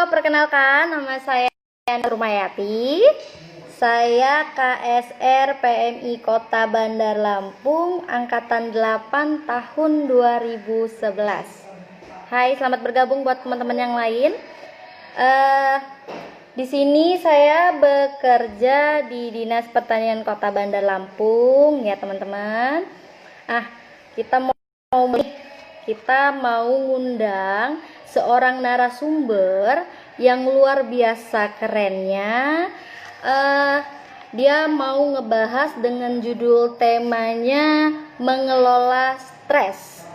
perkenalkan nama saya Rumayati. Saya KSR PMI Kota Bandar Lampung angkatan 8 tahun 2011. Hai, selamat bergabung buat teman-teman yang lain. Di sini saya bekerja di Dinas Pertanian Kota Bandar Lampung ya, teman-teman. Kita mau ngundang seorang narasumber yang luar biasa kerennya. Dia mau ngebahas dengan judul temanya mengelola stres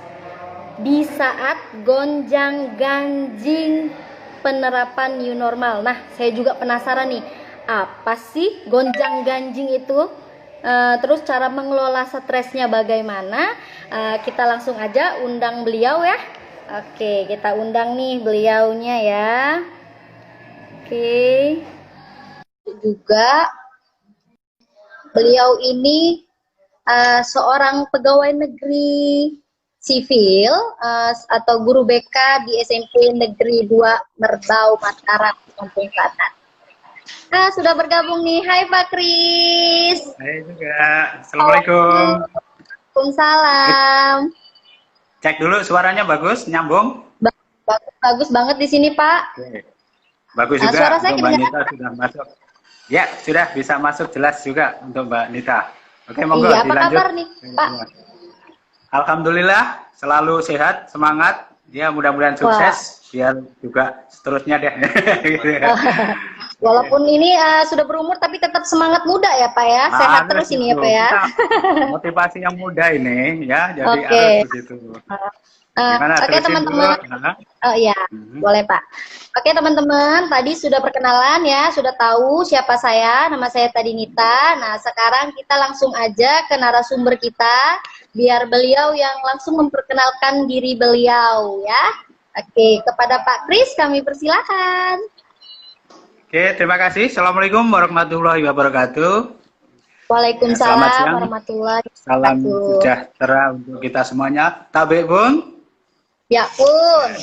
di saat gonjang-ganjing penerapan new normal. Nah, saya juga penasaran nih, apa sih gonjang-ganjing itu? Terus cara mengelola stresnya bagaimana? Kita langsung aja undang beliau ya. Oke, kita undang nih beliaunya ya. Oke. Juga beliau ini seorang pegawai negeri sivil atau guru BK di SMP Negeri 2 Merbau Mataram, Lampung Selatan. Sudah bergabung nih. Hai Pak Kris. Hai juga. Assalamualaikum. Waalaikumsalam. Cek dulu suaranya bagus, nyambung. Bagus banget di sini Pak. Oke. Bagus juga. Suara saya untuk Mbak Nita sudah masuk. Ya, sudah bisa masuk jelas juga untuk Mbak Nita. Oke, monggo iya, dilanjut. Apa kabar nih Pak? Alhamdulillah, selalu sehat, semangat. Ya, mudah-mudahan sukses. Biar juga seterusnya deh. Walaupun ini sudah berumur tapi tetap semangat muda ya Pak ya. Sehat terus ini ya Pak ya. Motivasi yang muda ini ya, jadi harus begitu. Oke teman-teman. Oh iya, boleh Pak. Oke teman-teman, tadi sudah perkenalan ya, sudah tahu siapa saya, nama saya tadi Nita. Nah sekarang kita langsung aja ke narasumber kita, biar beliau yang langsung memperkenalkan diri beliau ya. Oke, kepada Pak Kris kami persilahkan. Oke, terima kasih. Assalamualaikum warahmatullahi wabarakatuh. Waalaikumsalam warahmatullahi wabarakatuh. Salam sejahtera untuk kita semuanya. Tabik Bun. Ya pun.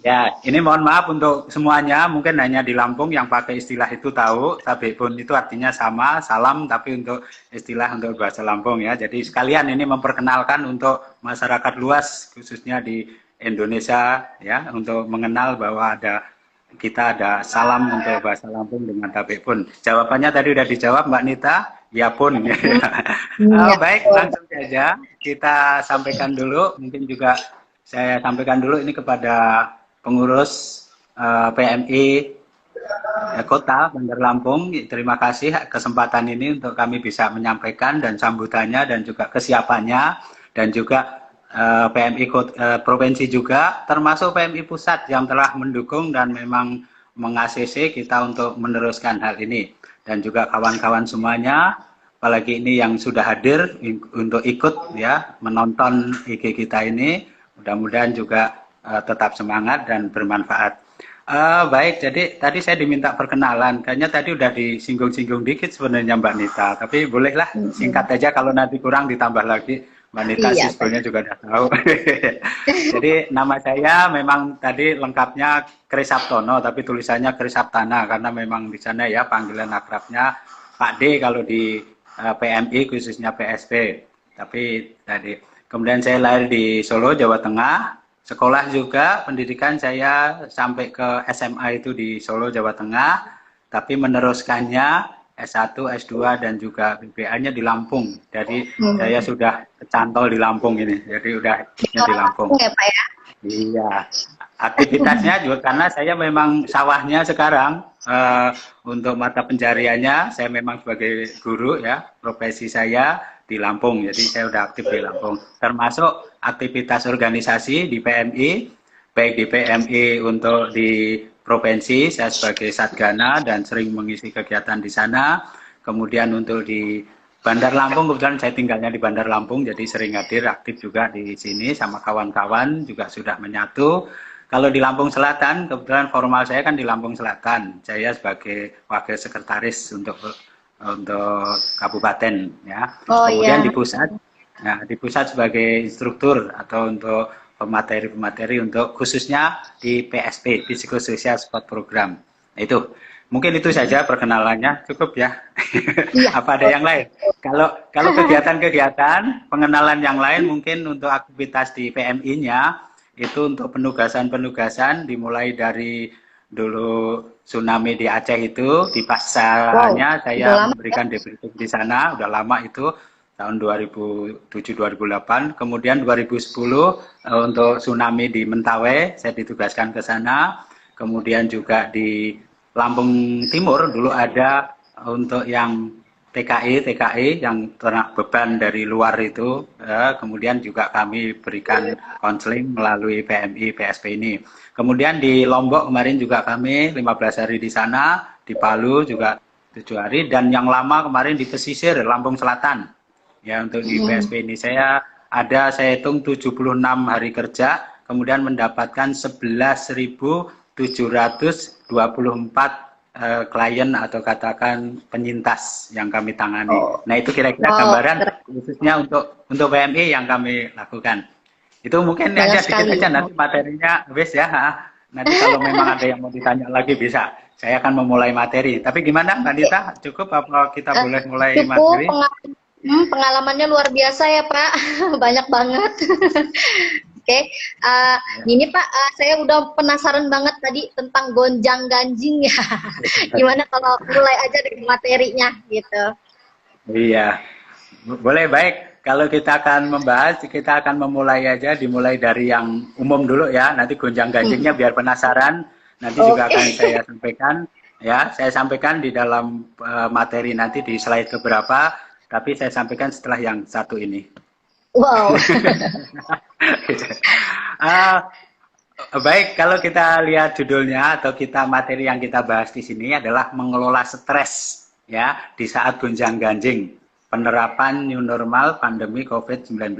Ya, ini mohon maaf untuk semuanya. Mungkin hanya di Lampung yang pakai istilah itu tahu. Tabik Bun itu artinya sama, salam, tapi untuk istilah untuk bahasa Lampung ya. Jadi sekalian ini memperkenalkan untuk masyarakat luas, khususnya di Indonesia ya, untuk mengenal bahwa kita ada salam untuk bahasa Lampung dengan Tabik Bun. Jawabannya tadi udah dijawab Mbak Nita. Ya pun. Baik, langsung saja kita sampaikan dulu. Mungkin juga saya sampaikan dulu ini kepada pengurus PMI Kota Bandar Lampung. Terima kasih kesempatan ini untuk kami bisa menyampaikan dan sambutannya dan juga kesiapannya, dan juga PMI Provinsi juga, termasuk PMI Pusat yang telah mendukung dan memang meng-ACC kita untuk meneruskan hal ini. Dan juga kawan-kawan semuanya, apalagi ini yang sudah hadir untuk ikut ya menonton IG kita ini, mudah-mudahan juga tetap semangat dan bermanfaat. Baik, jadi tadi saya diminta perkenalan, kayaknya tadi udah disinggung-singgung dikit sebenarnya Mbak Nita, tapi bolehlah singkat aja, kalau nanti kurang ditambah lagi. Mbak Nita sih sebenarnya juga udah tahu. Jadi nama saya memang tadi lengkapnya Kris Saptono, tapi tulisannya Kris Saptana karena memang di sana ya panggilan akrabnya Pak D kalau di PMI khususnya PSP. Tapi tadi kemudian saya lahir di Solo, Jawa Tengah. Sekolah juga pendidikan saya sampai ke SMA itu di Solo, Jawa Tengah. Tapi meneruskannya S1, S2 dan juga BBA-nya di Lampung. Jadi saya sudah kecantol di Lampung ini. Jadi udah di Lampung. Ya, Pak ya? Iya. Aktivitasnya juga karena saya memang sawahnya sekarang untuk mata pencariannya saya memang sebagai guru ya, profesi saya di Lampung. Jadi saya udah aktif di Lampung. Termasuk aktivitas organisasi di PMI, baik di PMI untuk di provinsi, saya sebagai Satgana dan sering mengisi kegiatan di sana. Kemudian untuk di Bandar Lampung, kebetulan saya tinggalnya di Bandar Lampung, jadi sering hadir, aktif juga di sini sama kawan-kawan, juga sudah menyatu. Kalau di Lampung Selatan, kebetulan formal saya kan di Lampung Selatan. Saya sebagai wakil sekretaris untuk kabupaten ya. Kemudian di pusat, nah di pusat sebagai instruktur atau untuk pemateri-pemateri untuk khususnya di PSP, Psychosocial Support Program. Nah, itu mungkin itu saja perkenalannya, cukup ya. Iya. Apa ada yang lain? Kalau kegiatan-kegiatan pengenalan yang lain mungkin untuk aktivitas di PMI-nya itu untuk penugasan-penugasan dimulai dari dulu tsunami di Aceh itu di pasarnya saya memberikan debriefing di sana, udah lama itu tahun 2007-2008, kemudian 2010 untuk tsunami di Mentawai saya ditugaskan ke sana, kemudian juga di Lampung Timur dulu ada untuk yang TKI yang kena beban dari luar itu, kemudian juga kami berikan konseling melalui PMI PSP ini. Kemudian di Lombok kemarin juga kami 15 hari di sana, di Palu juga 7 hari, dan yang lama kemarin di pesisir Lampung Selatan. Ya, untuk di PSP ini saya hitung 76 hari kerja, kemudian mendapatkan 11.724 klien atau katakan penyintas yang kami tangani. Nah, itu kira-kira gambaran khususnya untuk PMI yang kami lakukan. Itu mungkin aja sedikit aja, nanti materinya wis ya. Nanti kalau memang ada yang mau ditanya lagi bisa. Saya akan memulai materi. Tapi gimana Mbak Nita? Cukup apa kita boleh mulai materi? Pengalamannya luar biasa ya Pak. Banyak banget. Oke, ini Pak, saya udah penasaran banget tadi tentang gonjang ganjing ya. Gimana kalau mulai aja dari materinya gitu? Iya, boleh, baik. Kalau kita akan membahas, kita akan dimulai dari yang umum dulu ya. Nanti gonjang ganjingnya biar penasaran. Nanti juga akan saya sampaikan. Ya, saya sampaikan di dalam materi nanti di slide beberapa. Tapi saya sampaikan setelah yang satu ini. Wow. Baik, kalau kita lihat judulnya atau materi yang kita bahas di sini adalah mengelola stres ya di saat gonjang-ganjing penerapan new normal pandemi COVID-19.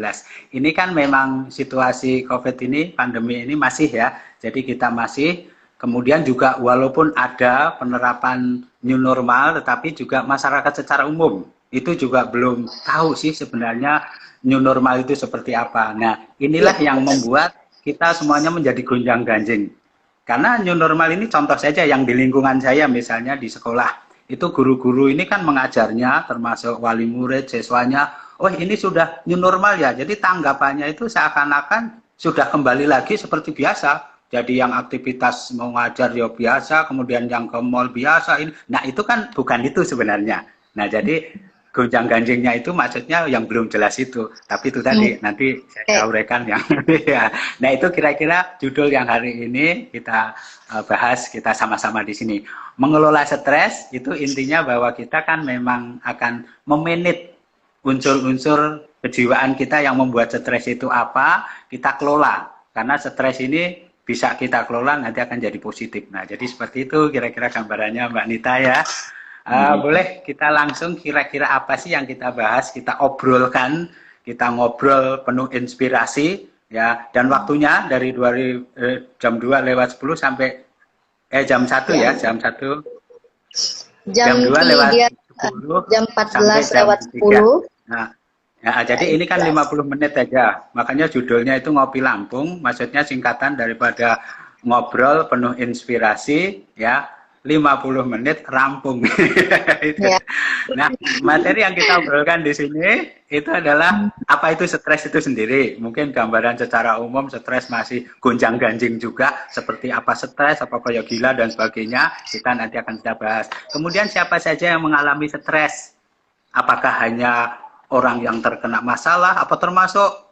Ini kan memang situasi COVID ini, pandemi ini masih ya. Jadi kita masih, kemudian juga walaupun ada penerapan new normal, tetapi juga masyarakat secara umum itu juga belum tahu sih sebenarnya new normal itu seperti apa. Nah, inilah yang membuat kita semuanya menjadi gonjang-ganjing. Karena new normal ini contoh saja yang di lingkungan saya, misalnya di sekolah, itu guru-guru ini kan mengajarnya, termasuk wali murid, siswanya, oh ini sudah new normal ya, jadi tanggapannya itu seakan-akan sudah kembali lagi seperti biasa. Jadi yang aktivitas mengajar ya biasa, kemudian yang ke mall biasa. Nah, itu kan bukan itu sebenarnya. Nah, jadi gonjang-ganjingnya itu maksudnya yang belum jelas itu, tapi itu tadi nanti saya uraikan yang ya. Nah, itu kira-kira judul yang hari ini kita bahas, kita sama-sama di sini. Mengelola stres itu intinya bahwa kita kan memang akan memanage unsur-unsur kejiwaan kita yang membuat stres itu apa, kita kelola. Karena stres ini bisa kita kelola nanti akan jadi positif. Nah, jadi seperti itu kira-kira gambarannya Mbak Nita ya. Boleh kita langsung kira-kira apa sih yang kita bahas, kita obrolkan, kita ngobrol penuh inspirasi ya, dan waktunya dari jam 2:10 sampai jam 1 ya, jam 1 jam 2 lewat 10 jam 14:10. Nah, ya, jadi ini kan 50 menit aja, makanya judulnya itu Ngopi Lampung, maksudnya singkatan daripada ngobrol penuh inspirasi ya. 50 menit rampung. Ya. Nah, materi yang kita obrolkan di sini itu adalah apa itu stres itu sendiri. Mungkin gambaran secara umum stres masih gonjang-ganjing juga, seperti apa stres, apa kayak gila dan sebagainya. Kita nanti akan kita bahas. Kemudian siapa saja yang mengalami stres? Apakah hanya orang yang terkena masalah, apa termasuk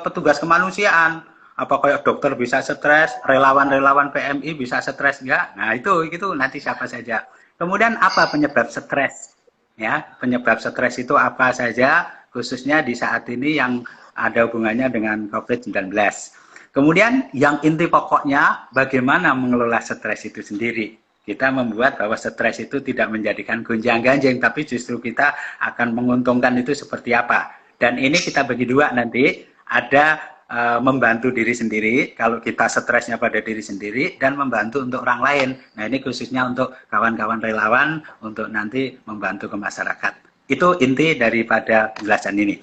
petugas kemanusiaan? Apa kayak dokter bisa stres, relawan-relawan PMI bisa stres enggak? Nah, itu nanti siapa saja. Kemudian apa penyebab stres? Ya, penyebab stres itu apa saja, khususnya di saat ini yang ada hubungannya dengan COVID-19. Kemudian yang inti pokoknya bagaimana mengelola stres itu sendiri. Kita membuat bahwa stres itu tidak menjadikan gonjang-ganjing, tapi justru kita akan menguntungkan itu seperti apa. Dan ini kita bagi dua nanti, ada membantu diri sendiri, kalau kita stresnya pada diri sendiri, dan membantu untuk orang lain. Nah, ini khususnya untuk kawan-kawan relawan, untuk nanti membantu ke masyarakat. Itu inti daripada penjelasan ini.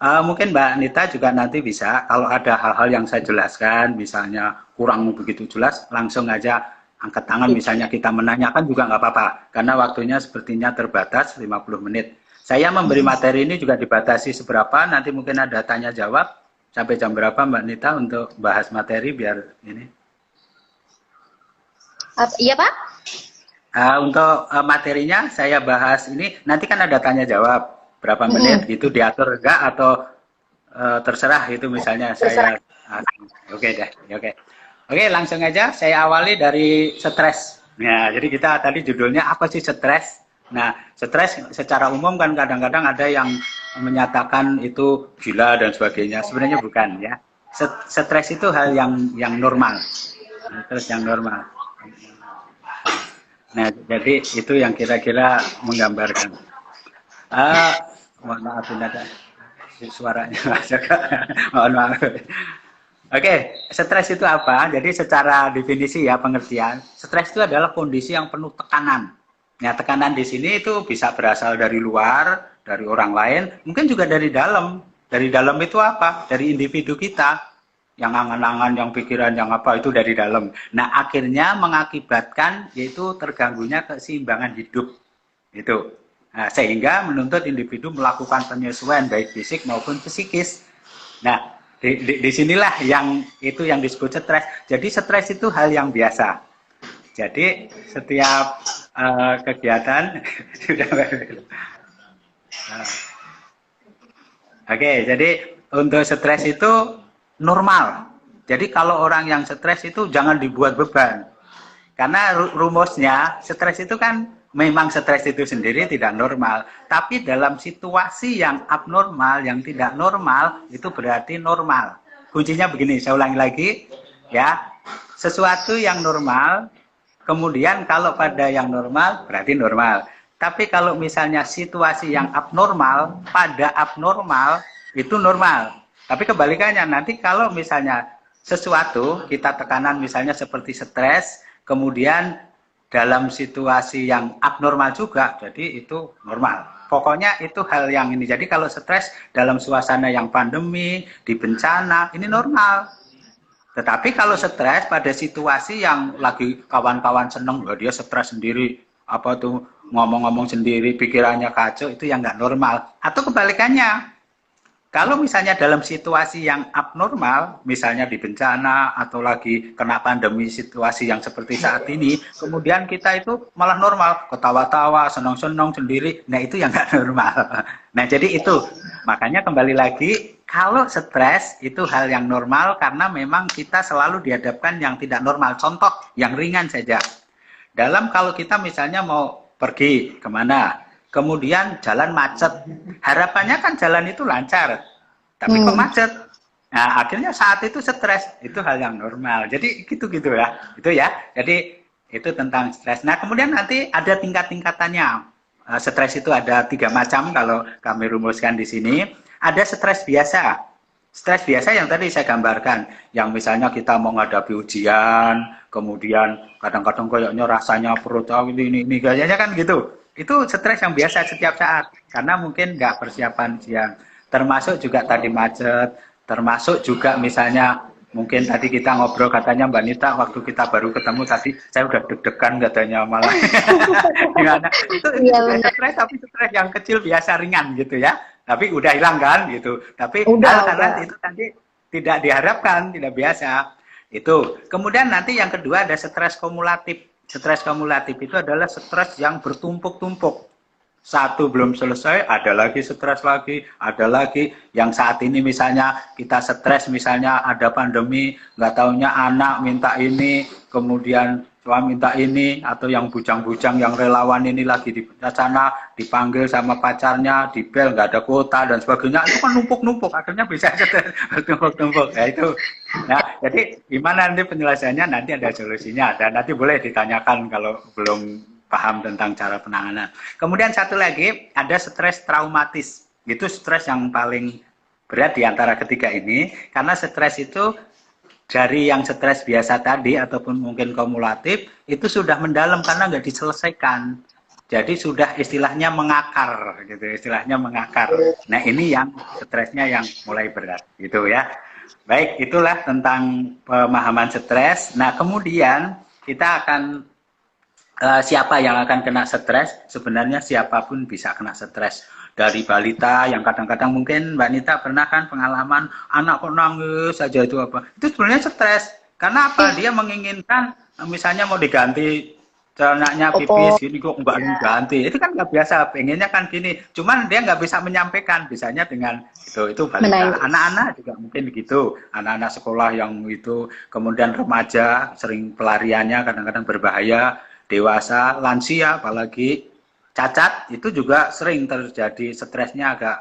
Mungkin Mbak Nita juga nanti bisa, kalau ada hal-hal yang saya jelaskan, misalnya kurang begitu jelas, langsung aja angkat tangan, misalnya kita menanyakan juga nggak apa-apa, karena waktunya sepertinya terbatas 50 menit. Saya memberi materi ini juga dibatasi seberapa, nanti mungkin ada tanya jawab, sampai jam berapa Mbak Nita untuk bahas materi biar ini? Iya Pak? Untuk materinya saya bahas ini, nanti kan ada tanya jawab, berapa menit gitu, diatur enggak atau terserah itu misalnya terserah. saya, oke deh, oke. Oke, langsung aja saya awali dari stres. Nah, jadi kita tadi judulnya apa sih stres? Nah, stres secara umum kan kadang-kadang ada yang menyatakan itu gila dan sebagainya. Sebenarnya bukan ya. Stres itu hal yang normal. Stres yang normal. Nah, jadi itu yang kira-kira menggambarkan. Mohon maaf ini ada suaranya masuk. Mohon maaf. Oke, stres itu apa? Jadi secara definisi ya pengertian, stres itu adalah kondisi yang penuh tekanan. Nah, tekanan di sini itu bisa berasal dari luar, dari orang lain, mungkin juga dari dalam. Dari dalam itu apa? Dari individu kita. Yang angan-angan, yang pikiran, yang apa itu dari dalam. Nah, akhirnya mengakibatkan yaitu terganggunya keseimbangan hidup. Itu. Nah, sehingga menuntut individu melakukan penyesuaian baik fisik maupun psikis. Nah, di sinilah yang itu yang disebut stres. Jadi stres itu hal yang biasa. Jadi setiap kegiatan sudah Oke, jadi untuk stres itu normal. Jadi kalau orang yang stres itu jangan dibuat beban. Karena rumusnya stres itu kan memang stres itu sendiri tidak normal. Tapi dalam situasi yang abnormal, yang tidak normal, itu berarti normal. Kuncinya begini, saya ulangi lagi. Ya, sesuatu yang normal, kemudian kalau pada yang normal, berarti normal. Tapi kalau misalnya situasi yang abnormal, pada abnormal, itu normal. Tapi kebalikannya, nanti kalau misalnya sesuatu, kita tekanan misalnya seperti stres, kemudian dalam situasi yang abnormal juga, jadi itu normal. Pokoknya itu hal yang ini. Jadi kalau stres dalam suasana yang pandemi, di bencana, ini normal. Tetapi kalau stres pada situasi yang lagi kawan-kawan seneng, dia stres sendiri, apa tuh ngomong-ngomong sendiri, pikirannya kacau, itu yang nggak normal. Atau kebalikannya, kalau misalnya dalam situasi yang abnormal, misalnya di bencana atau lagi kena pandemi situasi yang seperti saat ini, kemudian kita itu malah normal, ketawa-tawa, senang-senang sendiri, nah itu yang nggak normal. Nah jadi itu, makanya kembali lagi, kalau stres itu hal yang normal karena memang kita selalu dihadapkan yang tidak normal. Contoh yang ringan saja, dalam kalau kita misalnya mau pergi kemana, kemudian jalan macet. Harapannya kan jalan itu lancar, tapi kok macet. Nah, akhirnya saat itu stres, itu hal yang normal. Jadi gitu-gitu ya. Itu ya. Jadi itu tentang stres. Nah, kemudian nanti ada tingkat-tingkatannya. Stres itu ada 3 macam kalau kami rumuskan di sini. Ada stres biasa. Stres biasa yang tadi saya gambarkan, yang misalnya kita mau menghadapi ujian, kemudian kadang-kadang kayaknya rasanya perut ini kayaknya kan gitu. Itu stres yang biasa setiap saat, karena mungkin nggak persiapan siang. Termasuk juga tadi macet, termasuk juga misalnya mungkin tadi kita ngobrol katanya Mbak Nita waktu kita baru ketemu tadi saya udah deg-degan katanya malah. Gimana? Itu stres tapi stres yang kecil biasa ringan gitu ya. Tapi udah hilang kan gitu. Tapi karena itu tadi tidak diharapkan, tidak biasa. Itu. Kemudian nanti yang kedua ada stres kumulatif. Stres kumulatif itu adalah stres yang bertumpuk-tumpuk. Satu belum selesai, ada lagi stres lagi, ada lagi. Yang saat ini misalnya kita stres, misalnya ada pandemi, nggak taunya anak minta ini, kemudian suami minta ini, atau yang bujang-bujang, yang relawan ini lagi di sana, dipanggil sama pacarnya, dibel, nggak ada kuota, dan sebagainya. Itu kan numpuk-numpuk, akhirnya bisa stres, bertumpuk-tumpuk. Ya itu. Nah, jadi gimana nanti penjelasannya, nanti ada solusinya, dan nanti boleh ditanyakan kalau belum paham tentang cara penanganan. Kemudian satu lagi, ada stres traumatis. Itu stres yang paling berat di antara ketiga ini, karena stres itu dari yang stres biasa tadi, ataupun mungkin kumulatif, itu sudah mendalam karena nggak diselesaikan. jadi sudah istilahnya mengakar gitu, istilahnya mengakar. Nah ini yang stresnya yang mulai berat gitu ya. Baik, itulah tentang pemahaman stres. Nah kemudian kita akan siapa yang akan kena stres? Sebenarnya siapapun bisa kena stres. Dari balita yang kadang-kadang mungkin Mbak Nita pernah kan pengalaman anak kok nangis saja itu apa? Itu sebenarnya stres. Karena apa? Dia menginginkan misalnya mau diganti celananya pipis gini kok nggak diganti. Itu kan nggak biasa. Pengennya kan gini. Cuman dia nggak bisa menyampaikan. Bisanya dengan itu balita. Anak-anak juga mungkin gitu. Anak-anak sekolah yang itu, kemudian remaja sering pelariannya kadang-kadang berbahaya. Dewasa, lansia, apalagi cacat itu juga sering terjadi stresnya agak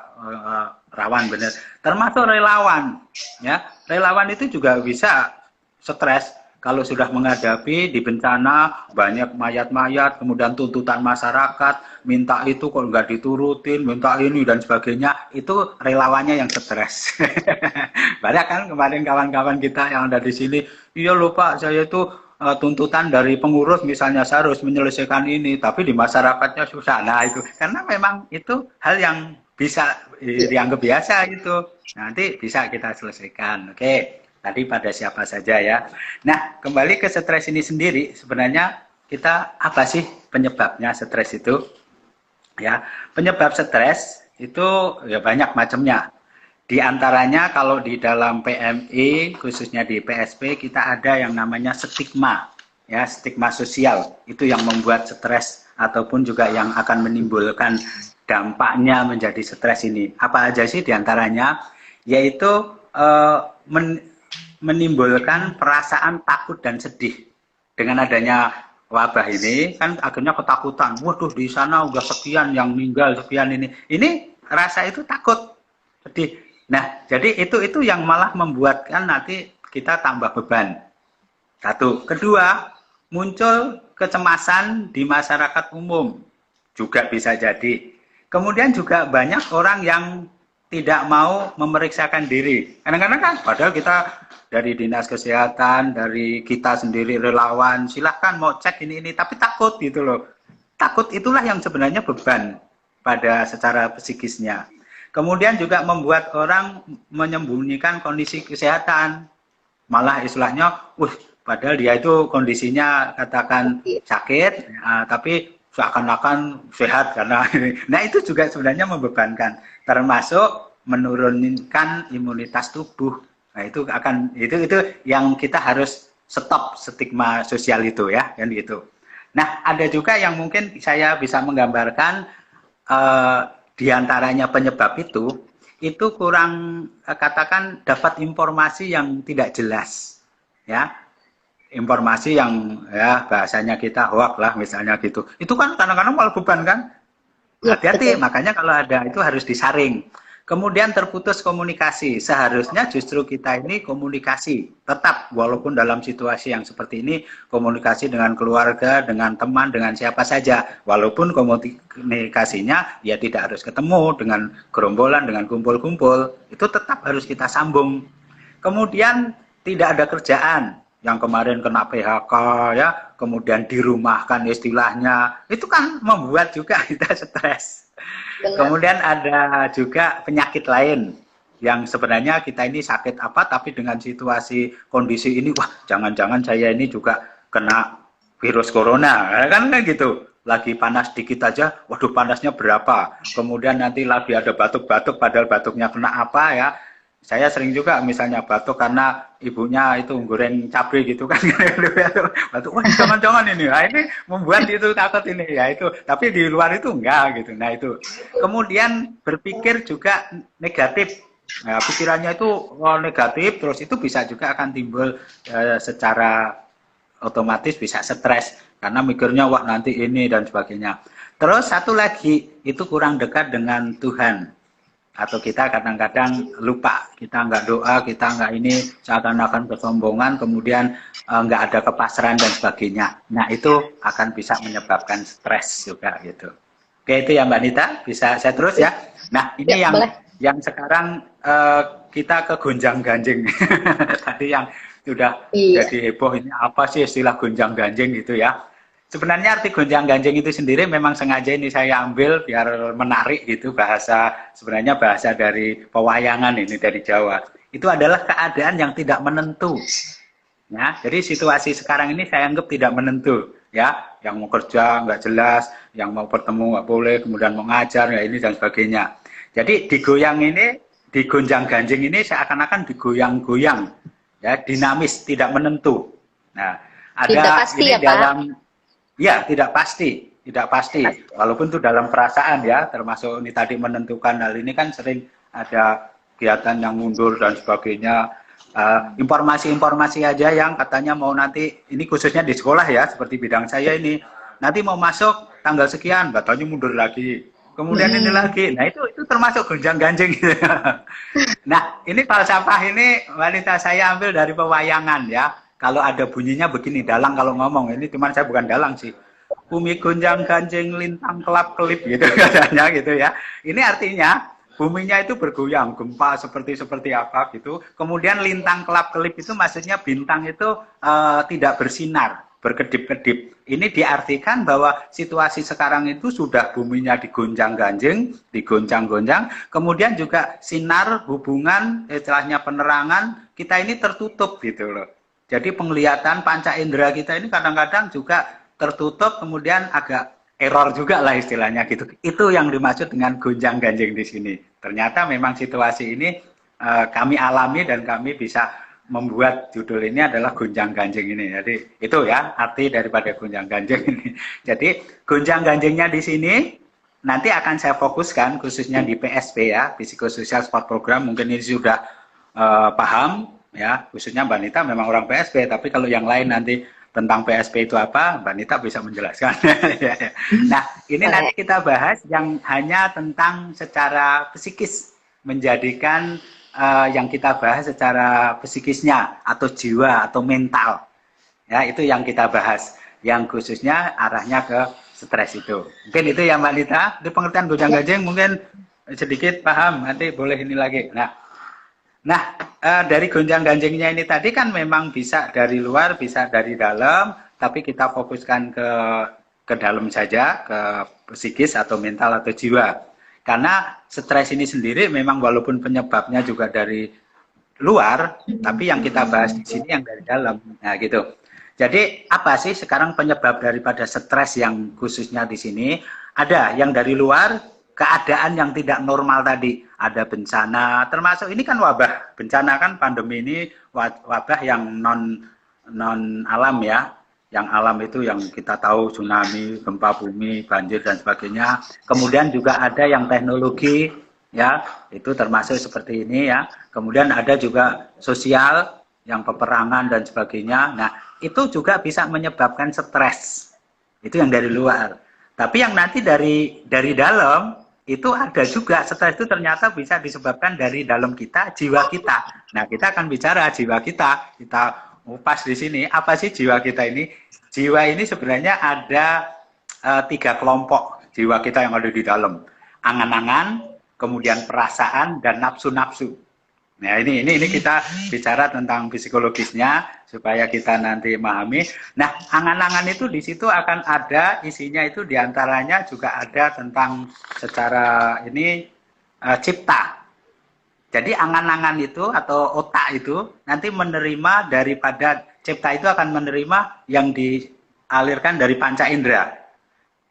rawan benar. Termasuk relawan, ya relawan itu juga bisa stres kalau sudah menghadapi di bencana banyak mayat-mayat, kemudian tuntutan masyarakat, minta itu kok nggak diturutin, minta ini dan sebagainya, itu relawannya yang stres. Banyak kan kemarin kawan-kawan kita yang ada di sini, iya lupa saya itu tuntutan dari pengurus misalnya saya harus menyelesaikan ini, tapi di masyarakatnya susah. Nah itu karena memang itu hal yang bisa dianggap biasa gitu, nanti bisa kita selesaikan. Oke, tadi pada siapa saja ya. Nah kembali ke stres ini sendiri, sebenarnya kita apa sih penyebabnya stres itu? Ya, penyebab stres itu ya banyak macamnya. Di antaranya kalau di dalam PMI, khususnya di PSP, kita ada yang namanya stigma, ya stigma sosial. Itu yang membuat stres ataupun juga yang akan menimbulkan dampaknya menjadi stres ini. Apa aja sih di antaranya? Yaitu menimbulkan perasaan takut dan sedih. Dengan adanya wabah ini, kan akhirnya ketakutan. Waduh, di sana udah sekian yang meninggal, sekian ini. Ini rasa itu takut, sedih. Nah, jadi itu yang malah membuatkan nanti kita tambah beban. Satu. Kedua, muncul kecemasan di masyarakat umum. Juga bisa jadi. Kemudian juga banyak orang yang tidak mau memeriksakan diri. Kadang-kadang kan, padahal kita dari dinas kesehatan, dari kita sendiri relawan, silahkan mau cek ini, tapi takut gitu loh. Takut itulah yang sebenarnya beban pada secara psikisnya. Kemudian juga membuat orang menyembunyikan kondisi kesehatan. Malah istilahnya, padahal dia itu kondisinya katakan sakit, tapi seakan-akan sehat karena ini. Nah itu juga sebenarnya membebankan, termasuk menurunkan imunitas tubuh. Nah itu yang kita harus stop stigma sosial itu ya, kan gitu. Nah ada juga yang mungkin saya bisa menggambarkan di antaranya penyebab itu kurang katakan dapat informasi yang tidak jelas, ya. Informasi yang ya bahasanya kita hoax lah misalnya gitu. Itu kan kadang-kadang malah beban kan. Hati-hati, makanya kalau ada itu harus disaring. Kemudian terputus komunikasi. Seharusnya justru kita ini komunikasi. Tetap walaupun dalam situasi yang seperti ini komunikasi dengan keluarga, dengan teman, dengan siapa saja. Walaupun komunikasinya ya tidak harus ketemu dengan gerombolan, dengan kumpul-kumpul. Itu tetap harus kita sambung. Kemudian tidak ada kerjaan. Yang kemarin kena PHK ya, kemudian dirumahkan istilahnya, itu kan membuat juga kita stres. Kemudian ada juga penyakit lain yang sebenarnya kita ini sakit apa, tapi dengan situasi kondisi ini, wah jangan-jangan saya ini juga kena virus corona, kan gitu. Lagi panas dikit aja, waduh panasnya berapa. Kemudian nanti lagi ada batuk-batuk, padahal batuknya kena apa ya. Saya sering juga misalnya batuk karena ibunya itu goreng cabai gitu kan. Batuk, wah jangan-jangan ini. Nah, ini membuat itu takut ini ya itu. Tapi di luar itu enggak gitu. Nah itu. Kemudian berpikir juga negatif. Nah, pikirannya itu negatif, terus itu bisa juga akan timbul secara otomatis bisa stres. Karena mikirnya wah nanti ini dan sebagainya. Terus satu lagi, itu kurang dekat dengan Tuhan. Atau kita kadang-kadang lupa, kita nggak doa, kita nggak ini, seakan-akan kesombongan, kemudian nggak ada kepasrahan dan sebagainya. Nah itu akan bisa menyebabkan stres juga gitu. Oke itu ya Mbak Nita, bisa saya terus ya. Nah ini ya, yang sekarang kita ke gonjang-ganjing. Tadi yang sudah jadi heboh, ini apa sih istilah gonjang-ganjing gitu ya. sebenarnya arti gonjang-ganjing itu sendiri memang sengaja ini saya ambil biar menarik gitu, sebenarnya bahasa dari pewayangan ini dari Jawa. Itu adalah keadaan yang tidak menentu. Ya, jadi situasi sekarang ini saya anggap tidak menentu. Ya, yang mau kerja nggak jelas, yang mau bertemu nggak boleh, kemudian mau ngajar ya ini dan sebagainya. Jadi digoyang ini, digonjang-ganjing ini seakan-akan digoyang-goyang, ya, dinamis, tidak menentu. Nah, ada tidak pasti ini ya, Pak? dalam, ya tidak pasti, tidak pasti. Walaupun itu dalam perasaan ya, termasuk ini tadi menentukan hal ini kan sering ada kegiatan yang mundur dan sebagainya. Informasi-informasi aja yang katanya mau nanti, ini khususnya di sekolah ya, seperti bidang saya ini, nanti mau masuk tanggal sekian, katanya mundur lagi. Kemudian ini lagi, nah itu termasuk gonjang-ganjing. Nah, ini falsafah ini wanita saya ambil dari pewayangan ya. Kalau ada bunyinya begini, dalang kalau ngomong, ini cuman saya bukan dalang sih. Bumi gonjang-ganjing, lintang kelap-kelip gitu katanya gitu ya. Ini artinya buminya itu bergoyang, gempa seperti apa gitu. Kemudian lintang kelap-kelip itu maksudnya bintang itu tidak bersinar, berkedip-kedip. Ini diartikan bahwa situasi sekarang itu sudah buminya digonjang-ganjing, digoncang-goncang. Kemudian juga sinar, hubungan, istilahnya penerangan, kita ini tertutup gitu loh. Jadi penglihatan panca indera kita ini kadang-kadang juga tertutup, kemudian agak error juga lah istilahnya gitu. Itu yang dimaksud dengan gonjang-ganjing di sini. Ternyata memang situasi ini kami alami dan kami bisa membuat judul ini adalah gonjang-ganjing ini. Jadi itu ya arti daripada gonjang-ganjing ini. Jadi gonjang-ganjingnya di sini nanti akan saya fokuskan khususnya di PSP ya, Psikosocial Support Program. Mungkin ini sudah paham ya, khususnya Mbak Nita memang orang PSP, tapi kalau yang lain nanti tentang PSP itu apa, Mbak Nita bisa menjelaskan. Nah, ini nanti kita bahas yang hanya tentang secara psikis, menjadikan yang kita bahas secara psikisnya, atau jiwa, atau mental. Ya, itu yang kita bahas. Yang khususnya arahnya ke stres itu. Mungkin itu ya Mbak Nita, di pengertian gonjang-ganjing mungkin sedikit paham, nanti boleh ini lagi. Nah, dari gonjang-ganjingnya ini tadi kan memang bisa dari luar, bisa dari dalam, tapi kita fokuskan ke dalam saja, ke psikis atau mental atau jiwa. Karena stres ini sendiri memang walaupun penyebabnya juga dari luar, tapi yang kita bahas di sini yang dari dalam. Nah, gitu. Jadi, apa sih sekarang penyebab daripada stres yang khususnya di sini? Ada yang dari luar, keadaan yang tidak normal tadi, ada bencana, termasuk ini kan wabah, bencana kan pandemi ini wabah yang non alam ya, yang alam itu yang kita tahu tsunami, gempa bumi, banjir dan sebagainya. Kemudian juga ada yang teknologi ya, itu termasuk seperti ini ya. Kemudian ada juga sosial, yang peperangan dan sebagainya. Nah, itu juga bisa menyebabkan stres. Itu yang dari luar. Tapi yang nanti dari dalam itu ada juga, stres itu ternyata bisa disebabkan dari dalam kita, jiwa kita. Nah, kita akan bicara jiwa kita upas di sini. Apa sih jiwa kita ini? Jiwa ini sebenarnya ada 3 kelompok jiwa kita yang ada di dalam. Angan-angan, kemudian perasaan, dan nafsu-nafsu. Nah, ini kita bicara tentang psikologisnya supaya kita nanti memahami. Nah, angan-angan itu di situ akan ada isinya itu diantaranya juga ada tentang secara ini cipta. Jadi angan-angan itu atau otak itu nanti menerima daripada cipta itu akan menerima yang dialirkan dari panca indera.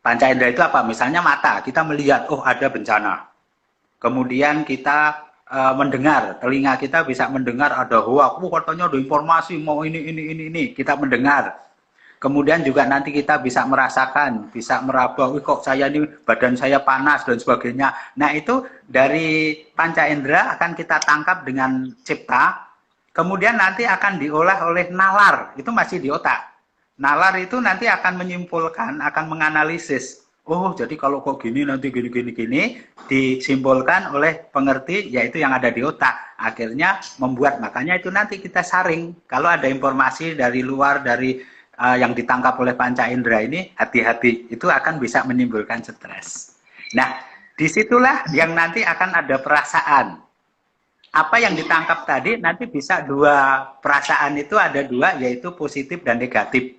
Panca indera itu apa? Misalnya mata, kita melihat, oh ada bencana. Kemudian kita mendengar, telinga kita bisa mendengar ada hoak, katanya ada informasi mau ini, kita mendengar. Kemudian juga nanti kita bisa merasakan, bisa meraba, kok saya ini badan saya panas dan sebagainya. Nah, itu dari panca indera akan kita tangkap dengan cipta, kemudian nanti akan diolah oleh nalar, itu masih di otak. Nalar itu nanti akan menyimpulkan, akan menganalisis. Oh, jadi kalau kok gini, nanti gini, disimpulkan oleh pengerti, yaitu yang ada di otak. Akhirnya membuat, makanya itu nanti kita saring. Kalau ada informasi dari luar, dari yang ditangkap oleh panca indera ini, hati-hati, itu akan bisa menimbulkan stres. Nah, disitulah yang nanti akan ada perasaan. Apa yang ditangkap tadi, nanti bisa 2 perasaan itu ada 2, yaitu positif dan negatif.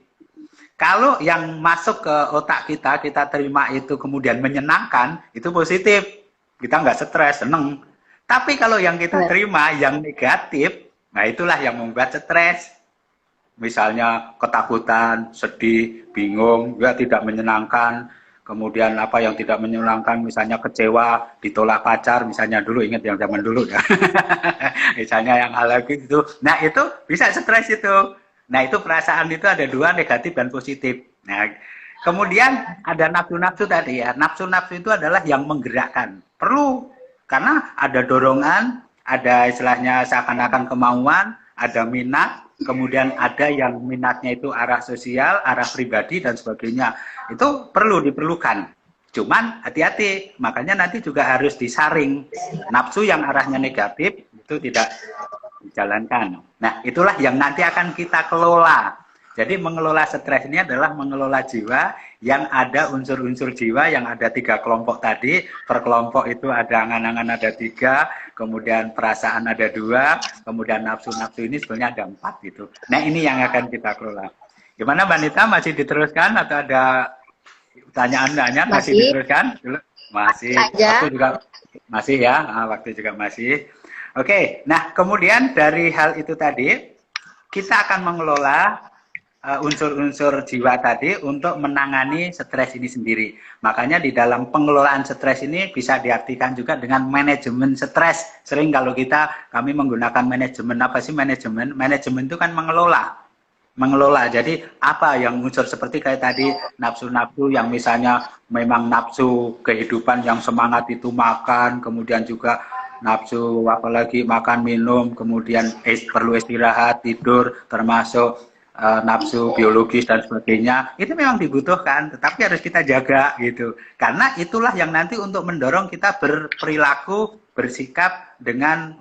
Kalau yang masuk ke otak kita, kita terima itu kemudian menyenangkan, itu positif. Kita nggak stres, seneng. Tapi kalau yang kita terima, yang negatif, nah itulah yang membuat stres. Misalnya ketakutan, sedih, bingung, ya tidak menyenangkan. Kemudian apa yang tidak menyenangkan, misalnya kecewa, ditolak pacar, misalnya dulu, ingat yang zaman dulu ya. Misalnya yang hal gitu. Nah itu bisa stres itu. Nah, itu perasaan itu ada dua, negatif dan positif. Nah, kemudian ada nafsu-nafsu tadi ya. Nafsu-nafsu itu adalah yang menggerakkan. Perlu, karena ada dorongan, ada istilahnya seakan-akan kemauan, ada minat, kemudian ada yang minatnya itu arah sosial, arah pribadi, dan sebagainya. Itu perlu diperlukan. Cuman hati-hati, makanya nanti juga harus disaring. Nafsu yang arahnya negatif, itu tidak dijalankan. Nah, itulah yang nanti akan kita kelola. Jadi mengelola stres ini adalah mengelola jiwa yang ada unsur-unsur jiwa yang ada 3 kelompok tadi. Per kelompok itu ada angan-angan ada 3, kemudian perasaan ada 2, kemudian nafsu-nafsu ini sebenarnya ada 4 gitu. Nah, ini yang akan kita kelola. Gimana Mbak Nita, masih diteruskan atau ada pertanyaan-pertanyaan masih diteruskan? Masih. Waktu juga masih ya, waktu juga masih. Oke, nah kemudian dari hal itu tadi, kita akan mengelola unsur-unsur jiwa tadi untuk menangani stres ini sendiri. Makanya di dalam pengelolaan stres ini bisa diartikan juga dengan manajemen stres. Sering kalau kami menggunakan manajemen, apa sih manajemen? Manajemen itu kan mengelola. Jadi apa yang unsur seperti kayak tadi nafsu-nafsu yang misalnya memang nafsu kehidupan yang semangat itu makan, kemudian juga nafsu apalagi makan minum, kemudian perlu istirahat, tidur, termasuk nafsu biologis dan sebagainya, itu memang dibutuhkan, tetapi harus kita jaga gitu. Karena itulah yang nanti untuk mendorong kita berperilaku, bersikap dengan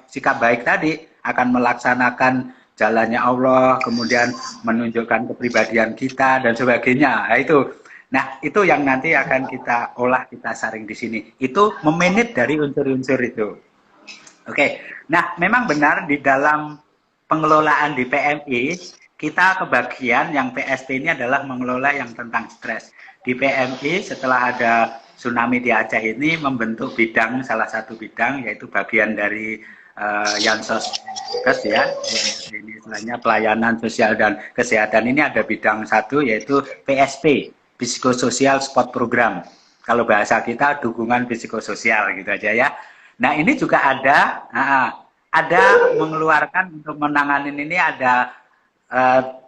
sikap baik tadi, akan melaksanakan jalannya Allah, kemudian menunjukkan kepribadian kita dan sebagainya. Nah, itu. Nah, itu yang nanti akan kita olah, kita saring di sini. Itu memanage dari unsur-unsur itu. Oke. Nah, memang benar di dalam pengelolaan di PMI, kita kebagian yang PST ini adalah mengelola yang tentang stres. Di PMI setelah ada tsunami di Aceh ini membentuk bidang, salah satu bidang yaitu bagian dari Yansoskes ya, ini istilahnya pelayanan sosial dan kesehatan, ini ada bidang satu yaitu PSP, Psikososial Support Program. Kalau bahasa kita dukungan psikososial gitu aja ya. Nah ini juga ada mengeluarkan untuk menangani ini ada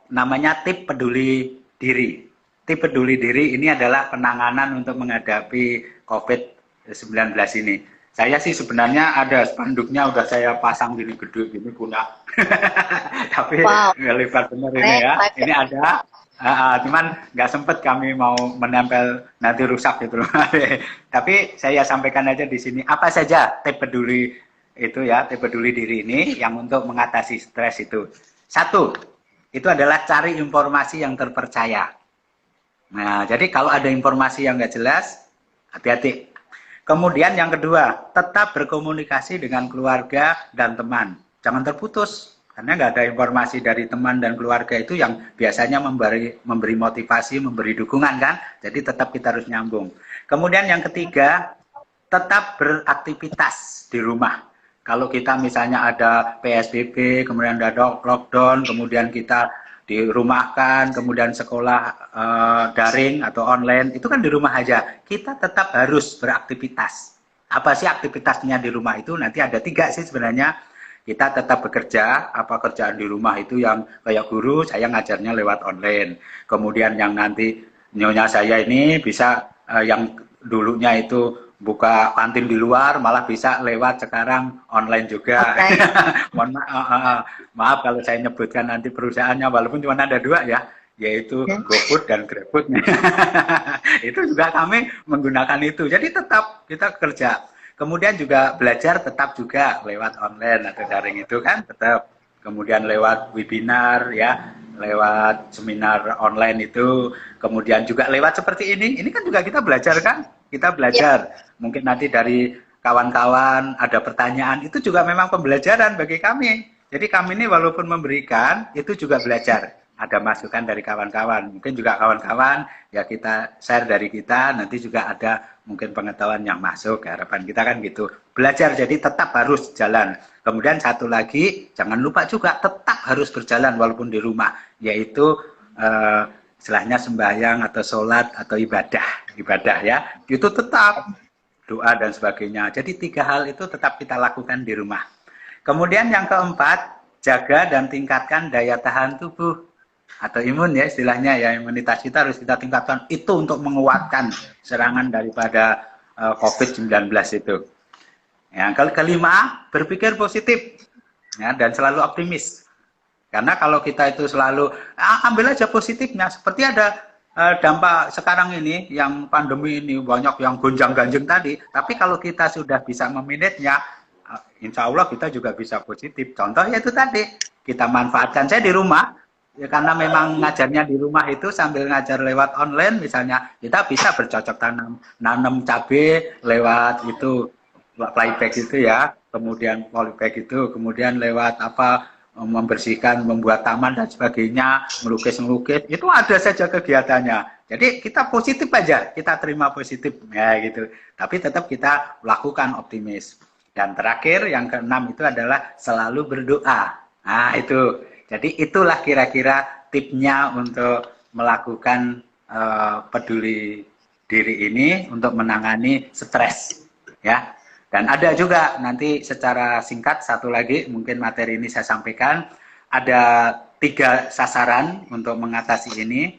namanya tip peduli diri. Tip peduli diri ini adalah penanganan untuk menghadapi COVID-19 ini. Saya sih sebenarnya ada spanduknya udah saya pasang gini gede gini punya. Tapi nggak lebar bener ini ya. Ini ada. Cuman nggak sempet kami mau menempel, nanti rusak gitu loh. Tapi saya sampaikan aja di sini apa saja tip peduli itu ya, tip peduli diri ini yang untuk mengatasi stres itu. 1, itu adalah cari informasi yang terpercaya. Nah, jadi kalau ada informasi yang nggak jelas, hati-hati. Kemudian yang kedua, tetap berkomunikasi dengan keluarga dan teman. Jangan terputus. Karena nggak ada informasi dari teman dan keluarga itu yang biasanya memberi motivasi, memberi dukungan kan. Jadi tetap kita harus nyambung. Kemudian yang ketiga, tetap beraktivitas di rumah. Kalau kita misalnya ada PSBB, kemudian ada lockdown, kemudian kita dirumahkan, kemudian sekolah daring atau online, itu kan di rumah aja. Kita tetap harus beraktivitas. Apa sih aktivitasnya di rumah itu? Nanti ada 3 sih sebenarnya. Kita tetap bekerja, apa kerjaan di rumah itu yang kayak guru, saya ngajarnya lewat online. Kemudian yang nanti nyonya saya ini bisa yang dulunya itu buka kantin di luar, malah bisa lewat sekarang online juga. Okay. Mohon maaf kalau saya nyebutkan nanti perusahaannya, walaupun cuma ada 2 ya, yaitu GoFood dan GrabFood. Itu juga kami menggunakan itu. Jadi tetap kita kerja. Kemudian juga belajar tetap juga lewat online atau daring itu kan tetap. Kemudian lewat webinar ya, lewat seminar online itu. Kemudian juga lewat seperti ini kan juga kita belajar kan? Kita belajar. Mungkin nanti dari kawan-kawan ada pertanyaan, itu juga memang pembelajaran bagi kami. Jadi kami ini walaupun memberikan, itu juga belajar. ada masukan dari kawan-kawan. Mungkin juga kawan-kawan ya kita share dari kita, nanti juga ada mungkin pengetahuan yang masuk. Harapan kita kan gitu. Belajar jadi tetap harus jalan. Kemudian satu lagi, jangan lupa juga tetap harus berjalan walaupun di rumah, yaitu istilahnya sembahyang atau sholat atau ibadah ya. Itu tetap doa dan sebagainya. Jadi 3 hal itu tetap kita lakukan di rumah. Kemudian yang keempat, jaga dan tingkatkan daya tahan tubuh atau imun ya istilahnya ya, imunitas kita harus kita tingkatkan itu untuk menguatkan serangan daripada COVID-19 itu. Yang kelima, berpikir positif ya, dan selalu optimis. Karena kalau kita itu selalu ambil aja positifnya, seperti ada dampak sekarang ini yang pandemi ini banyak yang gonjang-ganjing tadi, tapi kalau kita sudah bisa memanagenya, insya Allah kita juga bisa positif. Contohnya itu tadi, kita manfaatkan. Saya di rumah, ya karena memang ngajarnya di rumah itu sambil ngajar lewat online, misalnya kita bisa bercocok tanam, nanam cabai lewat itu flyback itu ya, kemudian polybag itu, kemudian lewat membersihkan, membuat taman dan sebagainya, melukis-melukis, itu ada saja kegiatannya. Jadi kita positif aja, kita terima positif ya gitu. Tapi tetap kita lakukan optimis. Dan terakhir yang keenam itu adalah selalu berdoa. Nah itu, jadi itulah kira-kira tipnya untuk melakukan peduli diri ini untuk menangani stres ya. Dan ada juga nanti secara singkat satu lagi mungkin materi ini saya sampaikan, ada 3 sasaran untuk mengatasi ini.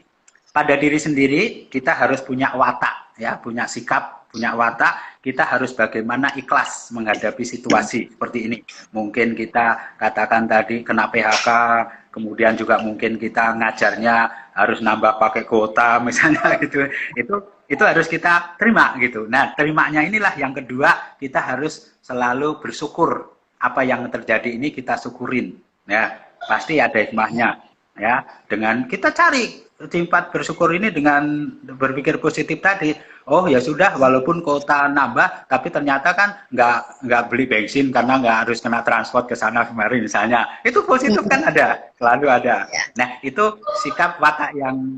Pada diri sendiri kita harus punya watak ya, punya sikap, punya watak. Kita harus bagaimana ikhlas menghadapi situasi seperti ini. Mungkin kita katakan tadi kena PHK, kemudian juga mungkin kita ngajarnya harus nambah pakai kuota misalnya gitu. Itu harus kita terima gitu. Nah, terimanya inilah yang kedua, kita harus selalu bersyukur. Apa yang terjadi ini kita syukurin. Ya, pasti ada hikmahnya. Ya, dengan kita cari sifat bersyukur ini dengan berpikir positif tadi. Oh ya sudah, walaupun kuota nambah, tapi ternyata kan nggak beli bensin karena nggak harus kena transport ke sana kemari misalnya. Itu positif kan ada, selalu ada. Nah itu sikap watak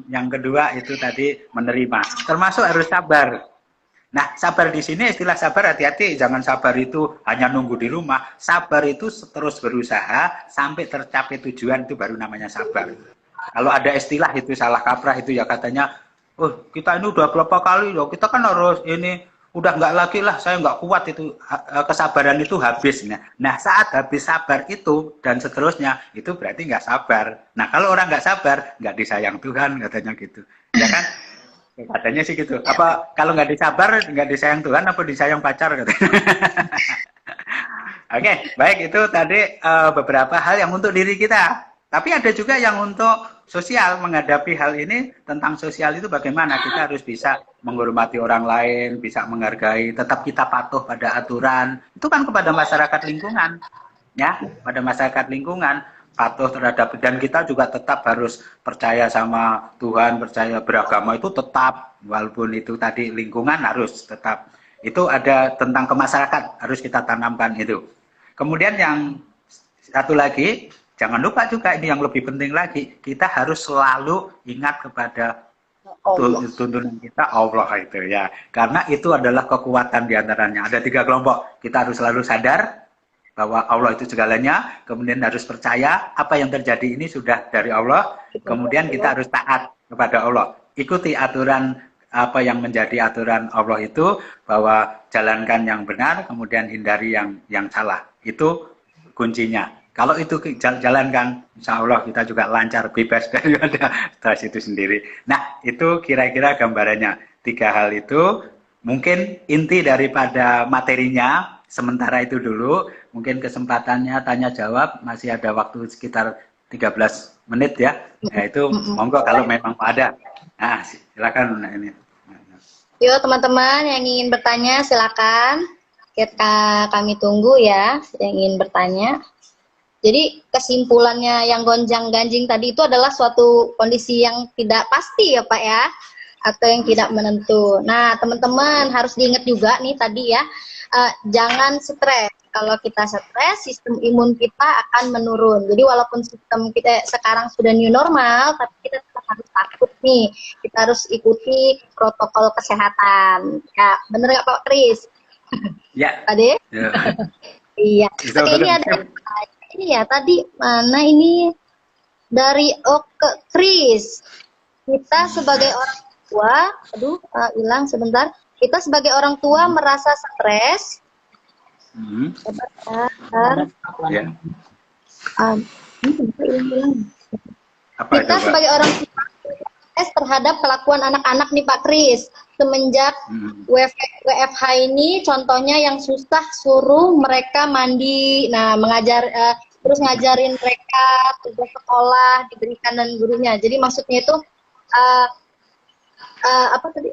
yang kedua itu tadi menerima. Termasuk harus sabar. Nah sabar di sini istilah sabar hati-hati, jangan sabar itu hanya nunggu di rumah. Sabar itu terus berusaha sampai tercapai tujuan, itu baru namanya sabar. Kalau ada istilah itu salah kaprah itu ya katanya, oh kita ini udah berapa kali loh, kita kan harus ini, udah nggak lagi lah, saya nggak kuat itu, kesabaran itu habis. Nah saat habis sabar itu dan seterusnya, itu berarti nggak sabar. Nah kalau orang nggak sabar, nggak disayang Tuhan katanya gitu, ya kan? Katanya sih gitu. Apa kalau nggak disabar, nggak disayang Tuhan, apa disayang pacar katanya. Oke, baik itu tadi beberapa hal yang untuk diri kita. Tapi ada juga yang untuk sosial, menghadapi hal ini. Tentang sosial itu bagaimana kita harus bisa menghormati orang lain, bisa menghargai, tetap kita patuh pada aturan. Itu kan kepada masyarakat lingkungan, ya, pada masyarakat lingkungan patuh terhadap, dan kita juga tetap harus percaya sama Tuhan, percaya beragama itu tetap, walaupun itu tadi lingkungan harus tetap. Itu ada tentang ke masyarakat harus kita tanamkan itu. Kemudian yang satu lagi, jangan lupa juga ini yang lebih penting lagi, kita harus selalu ingat kepada tuntunan kita Allah itu ya. Karena itu adalah kekuatan diantaranya. Ada 3 kelompok. Kita harus selalu sadar bahwa Allah itu segalanya. Kemudian harus percaya apa yang terjadi ini sudah dari Allah. Kemudian kita harus taat kepada Allah. Ikuti aturan apa yang menjadi aturan Allah itu, bahwa jalankan yang benar, kemudian hindari yang salah. Itu kuncinya. Kalau itu jalankan, insya Allah kita juga lancar, bebas daripada stres itu sendiri. Nah, itu kira-kira gambarannya. 3 hal itu, mungkin inti daripada materinya, sementara itu dulu. Mungkin kesempatannya tanya-jawab, masih ada waktu sekitar 13 menit ya. Nah, itu monggo kalau memang ada. Nah, silakan. Ini. Yuk teman-teman yang ingin bertanya, silakan. Kami tunggu ya, yang ingin bertanya. Jadi kesimpulannya yang gonjang-ganjing tadi itu adalah suatu kondisi yang tidak pasti ya Pak ya, atau yang tidak menentu. Nah teman-teman harus diingat juga nih tadi ya, jangan stres. kalau kita stres, sistem imun kita akan menurun. Jadi walaupun sistem kita sekarang sudah new normal, tapi kita tetap harus takut nih. Kita harus ikuti protokol kesehatan. Ya, bener nggak Pak Kris? Ya. Tadi? Ya. Iya. Oke, ini ada ini ya. Tadi mana ini dari Oke Kris. Kita sebagai orang tua, hilang sebentar. Kita sebagai orang tua merasa stres. Ya. Kita sebagai orang tua stres terhadap kelakuan anak-anak nih Pak Kris. Semenjak WFH ini, contohnya yang susah suruh mereka mandi, nah terus ngajarin mereka tugas sekolah diberikan dan gurunya. Jadi maksudnya itu apa tadi?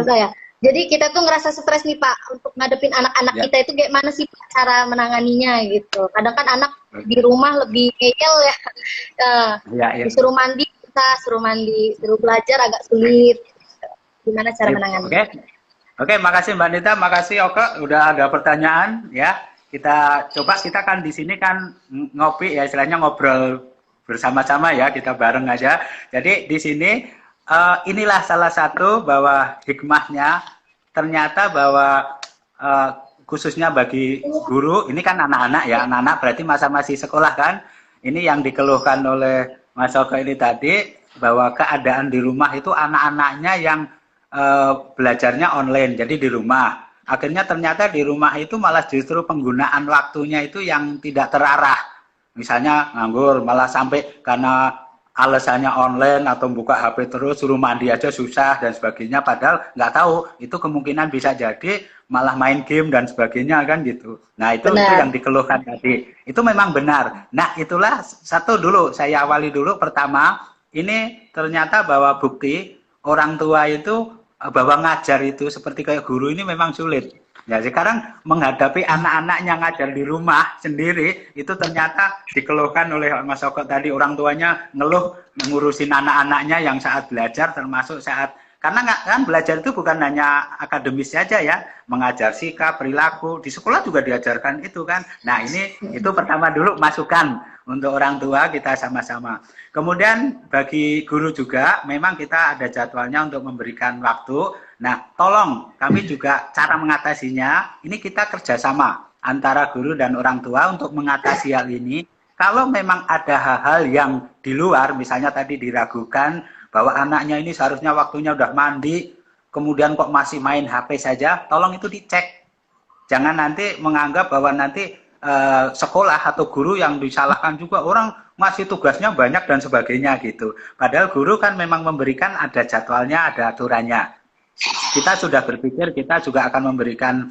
Saya. Jadi kita tuh ngerasa stres nih Pak untuk ngadepin anak-anak kita itu gimana sih Pak cara menanganinya gitu. Kadang kan anak di rumah lebih ngeyel ya. Disuruh mandi kita suruh mandi, suruh belajar agak sulit. Gimana cara menanganinya? Oke, makasih Mbak Nita, makasih Oke, udah ada pertanyaan ya. Kita kan di sini kan ngopi ya, istilahnya ngobrol bersama-sama ya, kita bareng aja. Jadi di sini inilah salah satu bahwa hikmahnya ternyata bahwa khususnya bagi guru, ini kan anak-anak ya, anak-anak berarti masa masih sekolah kan, ini yang dikeluhkan oleh Mas Oke ini tadi, bahwa keadaan di rumah itu anak-anaknya yang belajarnya online, jadi di rumah. Akhirnya ternyata di rumah itu malah justru penggunaan waktunya itu yang tidak terarah. Misalnya nganggur, malah sampai karena alasannya online atau buka HP terus, suruh mandi aja susah dan sebagainya, padahal nggak tahu itu kemungkinan bisa jadi malah main game dan sebagainya kan gitu. Nah itu yang dikeluhkan tadi, itu memang benar. Nah itulah satu dulu, saya awali dulu pertama, ini ternyata bahwa bukti orang tua itu bahwa ngajar itu seperti kayak guru ini memang sulit. Ya sekarang menghadapi anak-anaknya ngajar di rumah sendiri itu ternyata dikeluhkan oleh Mas Oke tadi, orang tuanya ngeluh ngurusin anak-anaknya yang saat belajar, termasuk saat karena kan belajar itu bukan hanya akademis saja ya, mengajar sikap, perilaku, di sekolah juga diajarkan itu kan. Nah ini itu pertama dulu masukan untuk orang tua kita sama-sama. Kemudian bagi guru juga memang kita ada jadwalnya untuk memberikan waktu. Nah, tolong kami juga cara mengatasinya, ini kita kerjasama antara guru dan orang tua untuk mengatasi hal ini. Kalau memang ada hal-hal yang di luar, misalnya tadi diragukan bahwa anaknya ini seharusnya waktunya udah mandi, kemudian kok masih main HP saja, tolong itu dicek. Jangan nanti menganggap bahwa nanti sekolah atau guru yang disalahkan juga, orang masih tugasnya banyak dan sebagainya gitu. Padahal guru kan memang memberikan ada jadwalnya, ada aturannya. Kita sudah berpikir, kita juga akan memberikan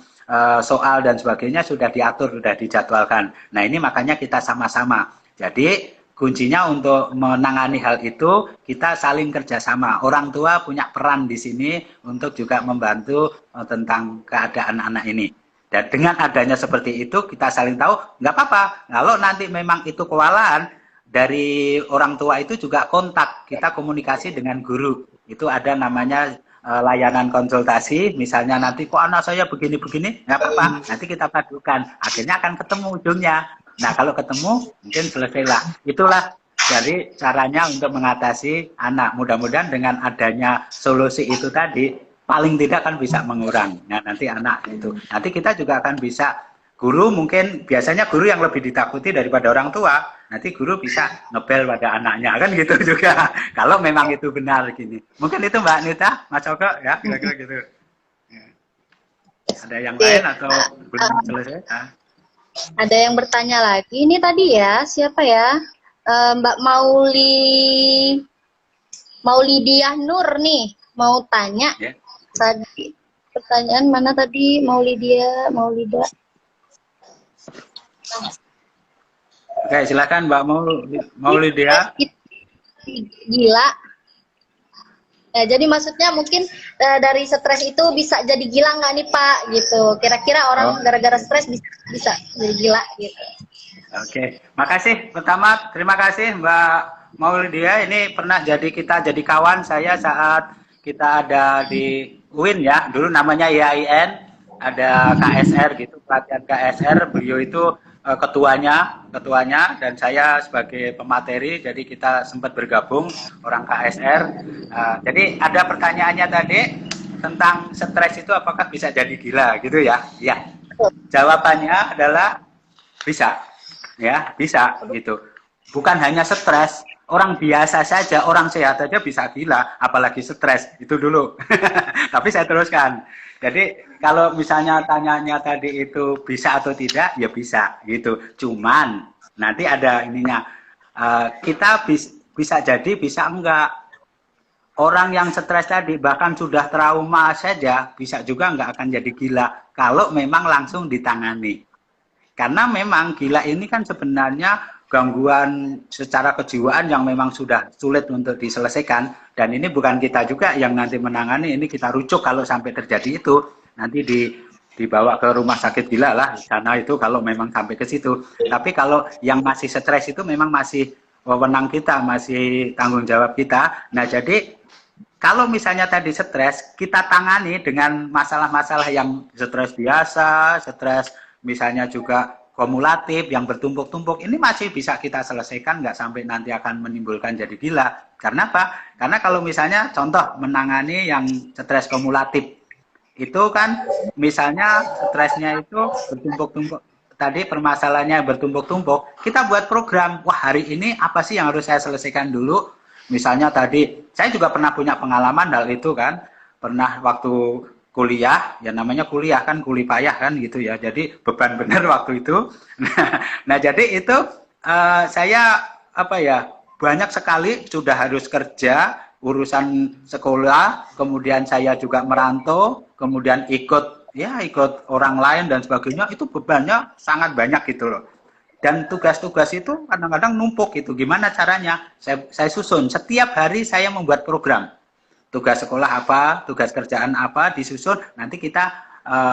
soal dan sebagainya sudah diatur, sudah dijadwalkan. Nah ini makanya kita sama-sama. Jadi kuncinya untuk menangani hal itu, kita saling kerjasama. Orang tua punya peran di sini untuk juga membantu tentang keadaan anak ini. Dan dengan adanya seperti itu, kita saling tahu, nggak apa-apa. Kalau nanti memang itu kewalahan, dari orang tua itu juga kontak. Kita komunikasi dengan guru. Itu ada namanya layanan konsultasi. Misalnya nanti, kok anak saya begini-begini, nggak apa-apa. Nanti kita padukan. Akhirnya akan ketemu ujungnya. Nah, kalau ketemu, mungkin selesailah. Itulah dari caranya untuk mengatasi anak. Mudah-mudahan dengan adanya solusi itu tadi, paling tidak kan bisa mengurang. Nah, nanti anak itu. Nanti kita juga akan bisa, guru mungkin, biasanya guru yang lebih ditakuti daripada orang tua. Nanti guru bisa ngebel pada anaknya, kan gitu juga. Kalau memang itu benar gini. Mungkin itu Mbak Nita, Mas Oke, ya, kira-kira gitu. Ya. Ada yang lain atau belum selesai? Ada yang bertanya lagi. Ini tadi ya, siapa ya? Mbak Maulidiah Nur nih, mau tanya. Yeah. Tadi pertanyaan mana tadi? Maulida. Oke, silakan Mbak Maulidia. Gila. Ya, jadi maksudnya mungkin dari stres itu bisa jadi gila nggak nih Pak? Gitu. Kira-kira orang gara-gara stres bisa jadi gila gitu. Oke, makasih. Pertama, terima kasih Mbak Maulidia. Ini pernah kita jadi kawan saya saat kita ada di UIN ya. Dulu namanya IAIN. ada KSR gitu, pelatihan KSR, beliau itu ketuanya dan saya sebagai pemateri, jadi kita sempat bergabung orang KSR. Jadi ada pertanyaannya tadi tentang stres itu apakah bisa jadi gila gitu ya? Ya. Jawabannya adalah bisa. Ya, bisa gitu. Bukan hanya stres, orang biasa saja, orang sehat saja bisa gila, apalagi stres. Itu dulu. Tapi saya teruskan. Jadi kalau misalnya tanyanya tadi itu bisa atau tidak, ya bisa gitu. Cuman nanti ada ininya, kita bisa jadi, bisa enggak. Orang yang stres tadi bahkan sudah trauma saja bisa juga enggak akan jadi gila kalau memang langsung ditangani. Karena memang gila ini kan sebenarnya gangguan secara kejiwaan yang memang sudah sulit untuk diselesaikan, dan ini bukan kita juga yang nanti menangani, ini kita rujuk kalau sampai terjadi itu nanti dibawa ke rumah sakit gila lah sana itu kalau memang sampai ke situ. Tapi kalau yang masih stres itu memang masih wewenang kita, masih tanggung jawab kita. Nah, jadi kalau misalnya tadi stres, kita tangani dengan masalah-masalah yang stres biasa, stres misalnya juga kumulatif yang bertumpuk-tumpuk, ini masih bisa kita selesaikan, nggak sampai nanti akan menimbulkan jadi gila. Karena apa? Karena kalau misalnya contoh menangani yang stres kumulatif, itu kan misalnya stresnya itu bertumpuk-tumpuk, tadi permasalahannya bertumpuk-tumpuk, kita buat program, wah hari ini apa sih yang harus saya selesaikan dulu. Misalnya tadi, saya juga pernah punya pengalaman hal itu kan, pernah waktu kuliah, ya namanya kuliah kan kuli payah kan gitu ya, jadi beban benar waktu itu. Nah jadi itu saya apa ya, banyak sekali sudah harus kerja, urusan sekolah, kemudian saya juga merantau, kemudian ikut orang lain dan sebagainya, itu bebannya sangat banyak gitu loh. Dan tugas-tugas itu kadang-kadang numpuk gitu. Gimana caranya? Saya susun, setiap hari saya membuat program. Tugas sekolah apa, tugas kerjaan apa, disusun, nanti kita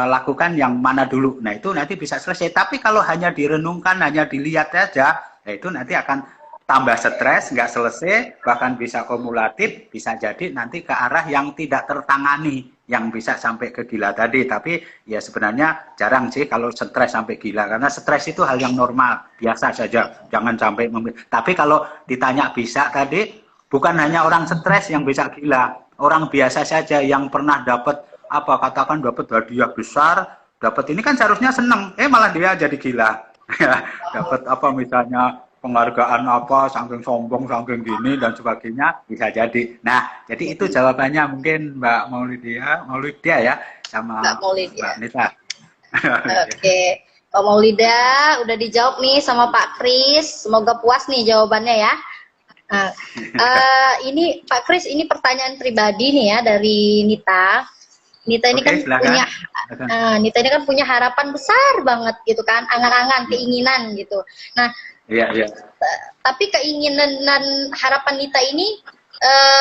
lakukan yang mana dulu. Nah itu nanti bisa selesai. Tapi kalau hanya direnungkan, hanya dilihat saja, ya itu nanti akan tambah stres, nggak selesai, bahkan bisa kumulatif, bisa jadi nanti ke arah yang tidak tertangani, yang bisa sampai ke gila tadi. Tapi ya sebenarnya jarang sih kalau stres sampai gila, karena stres itu hal yang normal, biasa saja, jangan sampai tapi kalau ditanya bisa tadi, bukan hanya orang stres yang bisa gila, orang biasa saja yang pernah dapat apa, katakan dapat hadiah besar, dapat ini kan seharusnya seneng, malah dia jadi gila. Dapat apa misalnya penghargaan apa, saking sombong, saking gini dan sebagainya, bisa jadi. Nah, jadi itu jawabannya mungkin Mbak Maulidia ya, sama Mbak Nita. Oke, Mbak Maulida udah dijawab nih sama Pak Kris, semoga puas nih jawabannya ya. Nah, ini Pak Kris, ini pertanyaan pribadi nih ya dari Nita. Nita ini Nita ini kan punya harapan besar banget gitu kan, angan-angan, keinginan gitu. Nah, iya. Tapi keinginan dan harapan Nita ini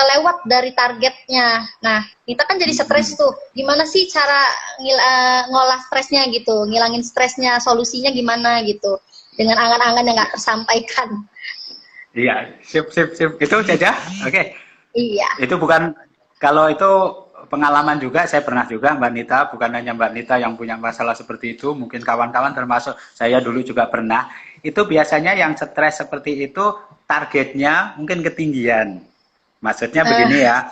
lewat dari targetnya. Nah, Nita kan jadi stres tuh. Gimana sih cara ngolah stresnya gitu, ngilangin stresnya, solusinya gimana gitu, dengan angan-angan yang nggak tersampaikan. Iya, sip. Itu saja, oke. Iya. Itu bukan, kalau itu pengalaman juga, saya pernah juga Mbak Nita, bukan hanya Mbak Nita yang punya masalah seperti itu, mungkin kawan-kawan termasuk saya dulu juga pernah. Itu biasanya yang stres seperti itu targetnya mungkin ketinggian. Maksudnya begini ya,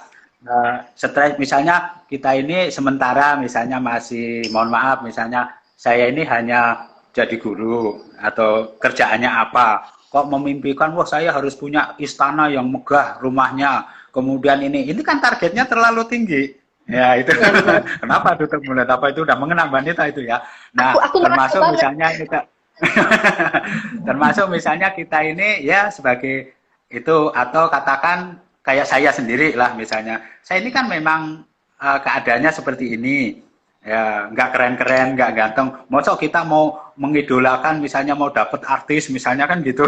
stres misalnya kita ini sementara misalnya masih, mohon maaf, misalnya saya ini hanya jadi guru atau kerjaannya apa, kok memimpikan, wah saya harus punya istana yang megah rumahnya, kemudian ini kan targetnya terlalu tinggi. Ya itu kenapa tutup mulut, apa itu udah mengenal Mbak Nita itu ya. Nah aku termasuk misalnya kita termasuk misalnya kita ini ya sebagai itu, atau katakan kayak saya sendiri lah misalnya, saya ini kan memang keadaannya seperti ini ya, nggak keren-keren, nggak ganteng, masa kita mau mengidolakan misalnya mau dapat artis misalnya kan gitu.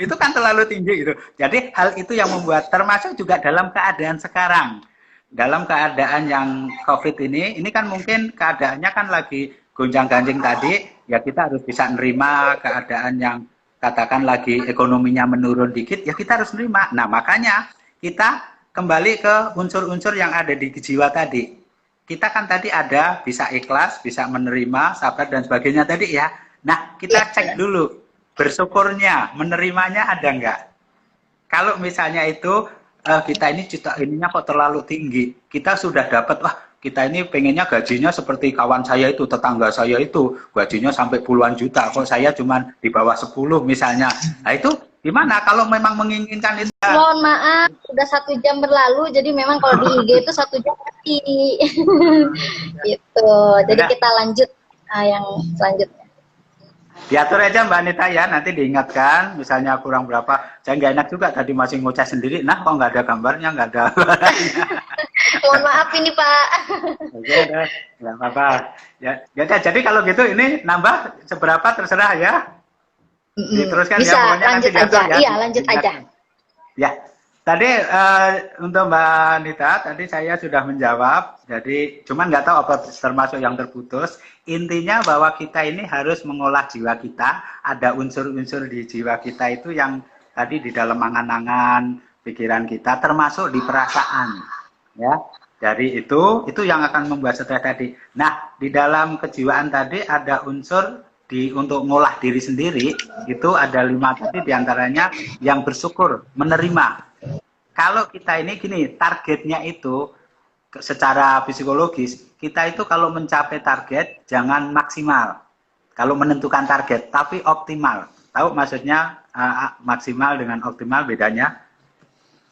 Itu kan terlalu tinggi gitu. Jadi hal itu yang membuat, termasuk juga dalam keadaan sekarang, dalam keadaan yang COVID ini kan mungkin keadaannya kan lagi gonjang-ganjing tadi, ya kita harus bisa nerima keadaan yang katakan lagi ekonominya menurun dikit, ya kita harus nerima. Nah makanya kita kembali ke unsur-unsur yang ada di jiwa tadi. kita kan tadi ada bisa ikhlas, bisa menerima, sabar dan sebagainya tadi ya. Nah, kita cek dulu bersyukurnya, menerimanya ada nggak? Kalau misalnya itu kita ini cita ininya kok terlalu tinggi, kita sudah dapat, wah kita ini pengennya gajinya seperti kawan saya itu, tetangga saya itu, gajinya sampai puluhan juta, kok saya cuma di bawah 10 misalnya. Nah itu gimana kalau memang menginginkan itu? Mohon maaf, sudah 1 jam berlalu, jadi memang kalau di IG itu 1 jam mati. Gitu, jadi kita lanjut yang selanjutnya. Diatur aja Mbak Anita ya, nanti diingatkan, misalnya kurang berapa. Saya nggak enak juga tadi masih ngoceh sendiri, nah kok nggak ada gambarnya, nggak ada. Mohon maaf ini Pak. Oke, nggak apa-apa. Ya, jadi kalau gitu ini nambah seberapa terserah ya. Diteruskan bisa, ya, pokoknya lanjut nanti aja. Ya. Iya, lanjut aja. Ya, tadi untuk Mbak Anita, tadi saya sudah menjawab, jadi cuman nggak tahu apa termasuk yang terputus. Intinya bahwa kita ini harus mengolah jiwa kita, ada unsur-unsur di jiwa kita itu yang tadi di dalam angan-angan, pikiran kita, termasuk di perasaan. Ya, dari itu yang akan membuat stres tadi. Nah, di dalam kejiwaan tadi ada unsur untuk ngolah diri sendiri, itu ada 5 tadi diantaranya yang bersyukur, menerima. Kalau kita ini gini, targetnya itu secara psikologis, kita itu kalau mencapai target jangan maksimal. Kalau menentukan target, tapi optimal. Tahu maksudnya maksimal dengan optimal bedanya?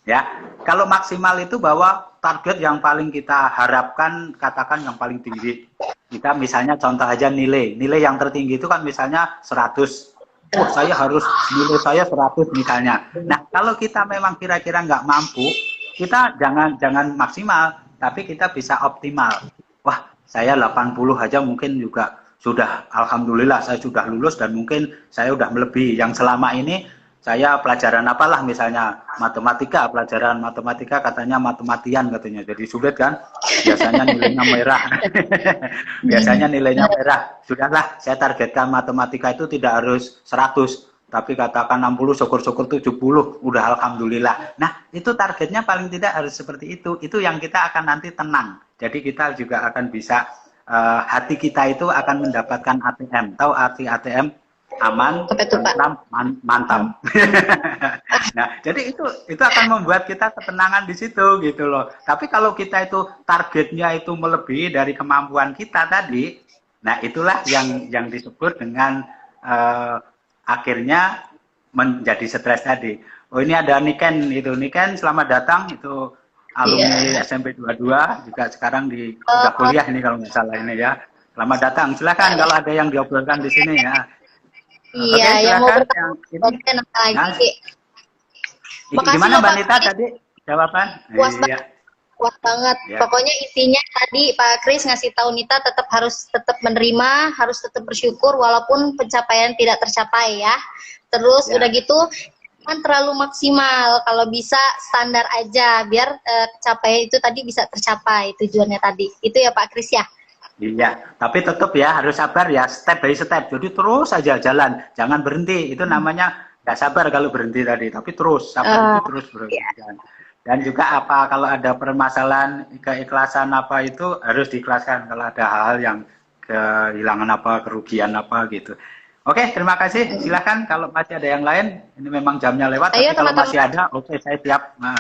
Ya, kalau maksimal itu bahwa target yang paling kita harapkan, katakan yang paling tinggi. Kita misalnya contoh aja nilai yang tertinggi itu kan misalnya 100. Oh, saya harus nilai saya 100 misalnya. Nah, kalau kita memang kira-kira nggak mampu, kita jangan maksimal, tapi kita bisa optimal. Wah, saya 80 aja mungkin juga sudah, alhamdulillah saya sudah lulus dan mungkin saya udah melebihi. Yang selama ini saya pelajaran apalah misalnya matematika, pelajaran matematika katanya matematian katanya, jadi sulit kan, biasanya nilainya merah. Biasanya nilainya merah. Sudahlah, saya targetkan matematika itu tidak harus 100, tapi katakan 60, syukur-syukur 70, udah alhamdulillah. Nah, itu targetnya paling tidak harus seperti itu yang kita akan nanti tenang. Jadi kita juga akan bisa, hati kita itu akan mendapatkan ATM. Tahu arti ATM? Aman, tentram, mantap. Nah, jadi itu akan membuat kita ketenangan di situ gitu loh. Tapi kalau kita itu targetnya itu melebihi dari kemampuan kita tadi, nah itulah yang disebut dengan akhirnya menjadi stres tadi. Oh ini ada Niken itu, Niken selamat datang, itu alumni SMP 22 juga sekarang udah kuliah ini kalau nggak salah ini ya. Selamat datang, silakan kalau ada yang diobrolkan di sini ya. Iya, oke, yang mau bertanya lagi. Gimana Mbak Nita tadi jawaban? Puas banget. Ya. Pokoknya intinya tadi Pak Kris ngasih tahu Nita harus tetap menerima, harus tetap bersyukur walaupun pencapaian tidak tercapai ya. Terus udah gitu kan terlalu maksimal, kalau bisa standar aja biar capaian itu tadi bisa tercapai tujuannya tadi. Itu ya Pak Kris ya. Iya, tapi tetap ya harus sabar ya, step by step. Jadi terus aja jalan, jangan berhenti. Itu namanya nggak sabar kalau berhenti tadi, tapi terus sabar itu terus berhenti. Yeah. Dan juga kalau ada permasalahan keikhlasan apa itu harus diikhlaskan kalau ada hal yang kehilangan apa, kerugian apa gitu. Oke, terima kasih. Silahkan kalau masih ada yang lain. Ini memang jamnya lewat, ayo, tapi kalau masih ada, oke saya siap. Nah.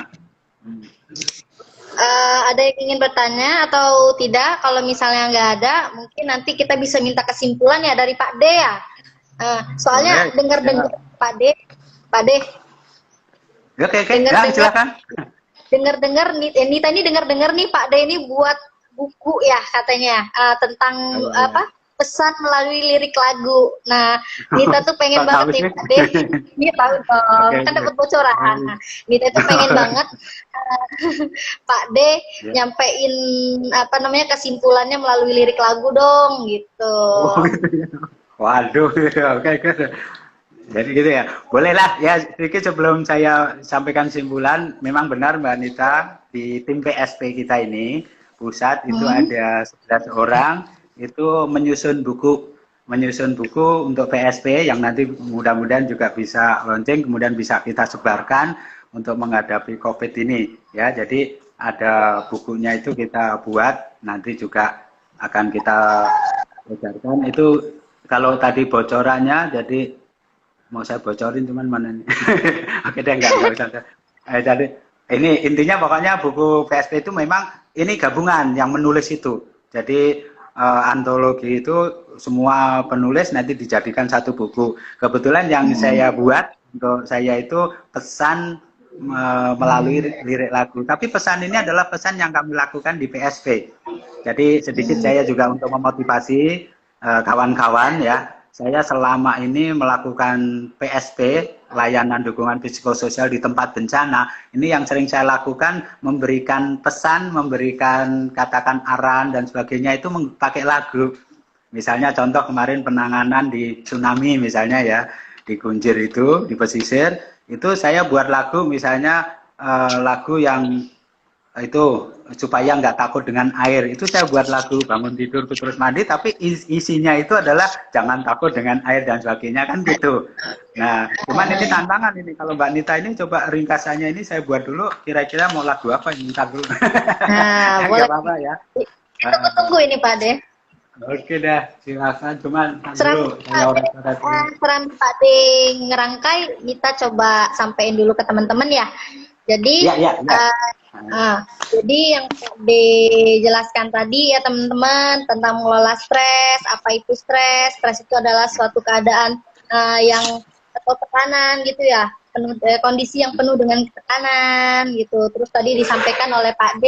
Ada yang ingin bertanya atau tidak? Kalau misalnya nggak ada, mungkin nanti kita bisa minta kesimpulan ya dari Pak D ya. Soalnya dengar-dengar Pak D. Oke, ya, silakan. Dengar-dengar Nita ini dengar-dengar nih Pak D ini buat buku ya katanya tentang pesan melalui lirik lagu. Nah, Nita tuh pengen banget nih Pak D. Dia tahu dong, kan dapat bocoran. Nita tuh pengen banget Pak D nyampein kesimpulannya melalui lirik lagu dong gitu. Oh, gitu ya. Waduh, oke. Jadi gitu ya. Bolehlah ya, sedikit sebelum saya sampaikan kesimpulan, memang benar Mbak Anita, di tim PSP kita ini pusat itu ada 11 orang itu menyusun buku untuk PSP yang nanti mudah-mudahan juga bisa launching, kemudian bisa kita sebarkan untuk menghadapi COVID ini ya. Jadi ada bukunya itu kita buat, nanti juga akan kita edarkan. Itu kalau tadi bocorannya, jadi mau saya bocorin cuman mana nih? Oke deh, enggak usah. Jadi ini intinya pokoknya buku PSP itu memang ini gabungan yang menulis itu. Jadi antologi itu semua penulis nanti dijadikan satu buku. Kebetulan yang saya buat untuk saya itu pesan melalui lirik lagu. Tapi pesan ini adalah pesan yang kami lakukan di PSP. Jadi sedikit saya juga untuk memotivasi kawan-kawan ya. Saya selama ini melakukan PSP, layanan dukungan psikososial di tempat bencana. Ini yang sering saya lakukan, memberikan pesan, memberikan katakan arahan dan sebagainya itu pakai lagu. Misalnya contoh kemarin penanganan di tsunami misalnya ya, di Kunjir itu, di pesisir, itu saya buat lagu misalnya lagu yang itu supaya nggak takut dengan air, itu saya buat lagu bangun tidur terus mandi, tapi isinya itu adalah jangan takut dengan air dan sebagainya kan gitu. Nah cuman ini tantangan ini, kalau Mbak Nita ini coba ringkasannya ini saya buat dulu, kira-kira mau lagu apa ini, ntar dulu. Nah, boleh. Apa ya, kita tunggu ini Pak De. Oke dah, silakan. Cuman Seram Pak De ngerangkai, kita coba sampein dulu ke teman-teman ya. Jadi jadi yang dijelaskan tadi ya teman-teman tentang mengelola stres, apa itu stres? Stres itu adalah suatu keadaan yang atau tekanan gitu ya, kondisi yang penuh dengan tekanan gitu. Terus tadi disampaikan oleh Pak D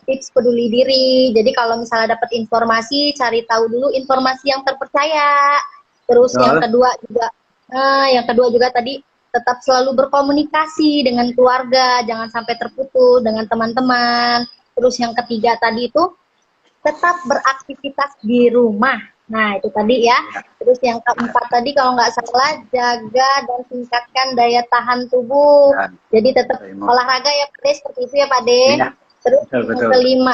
tips peduli diri. Jadi kalau misalnya dapat informasi, cari tahu dulu informasi yang terpercaya. Terus yang kedua juga tadi tetap selalu berkomunikasi dengan keluarga, jangan sampai terputus dengan teman-teman. Terus yang ketiga tadi itu tetap beraktivitas di rumah. Nah itu tadi ya. Terus yang keempat tadi kalau nggak salah, jaga dan tingkatkan daya tahan tubuh. Jadi tetap olahraga ya Pak De, seperti itu ya Pak De. Ya, terus yang kelima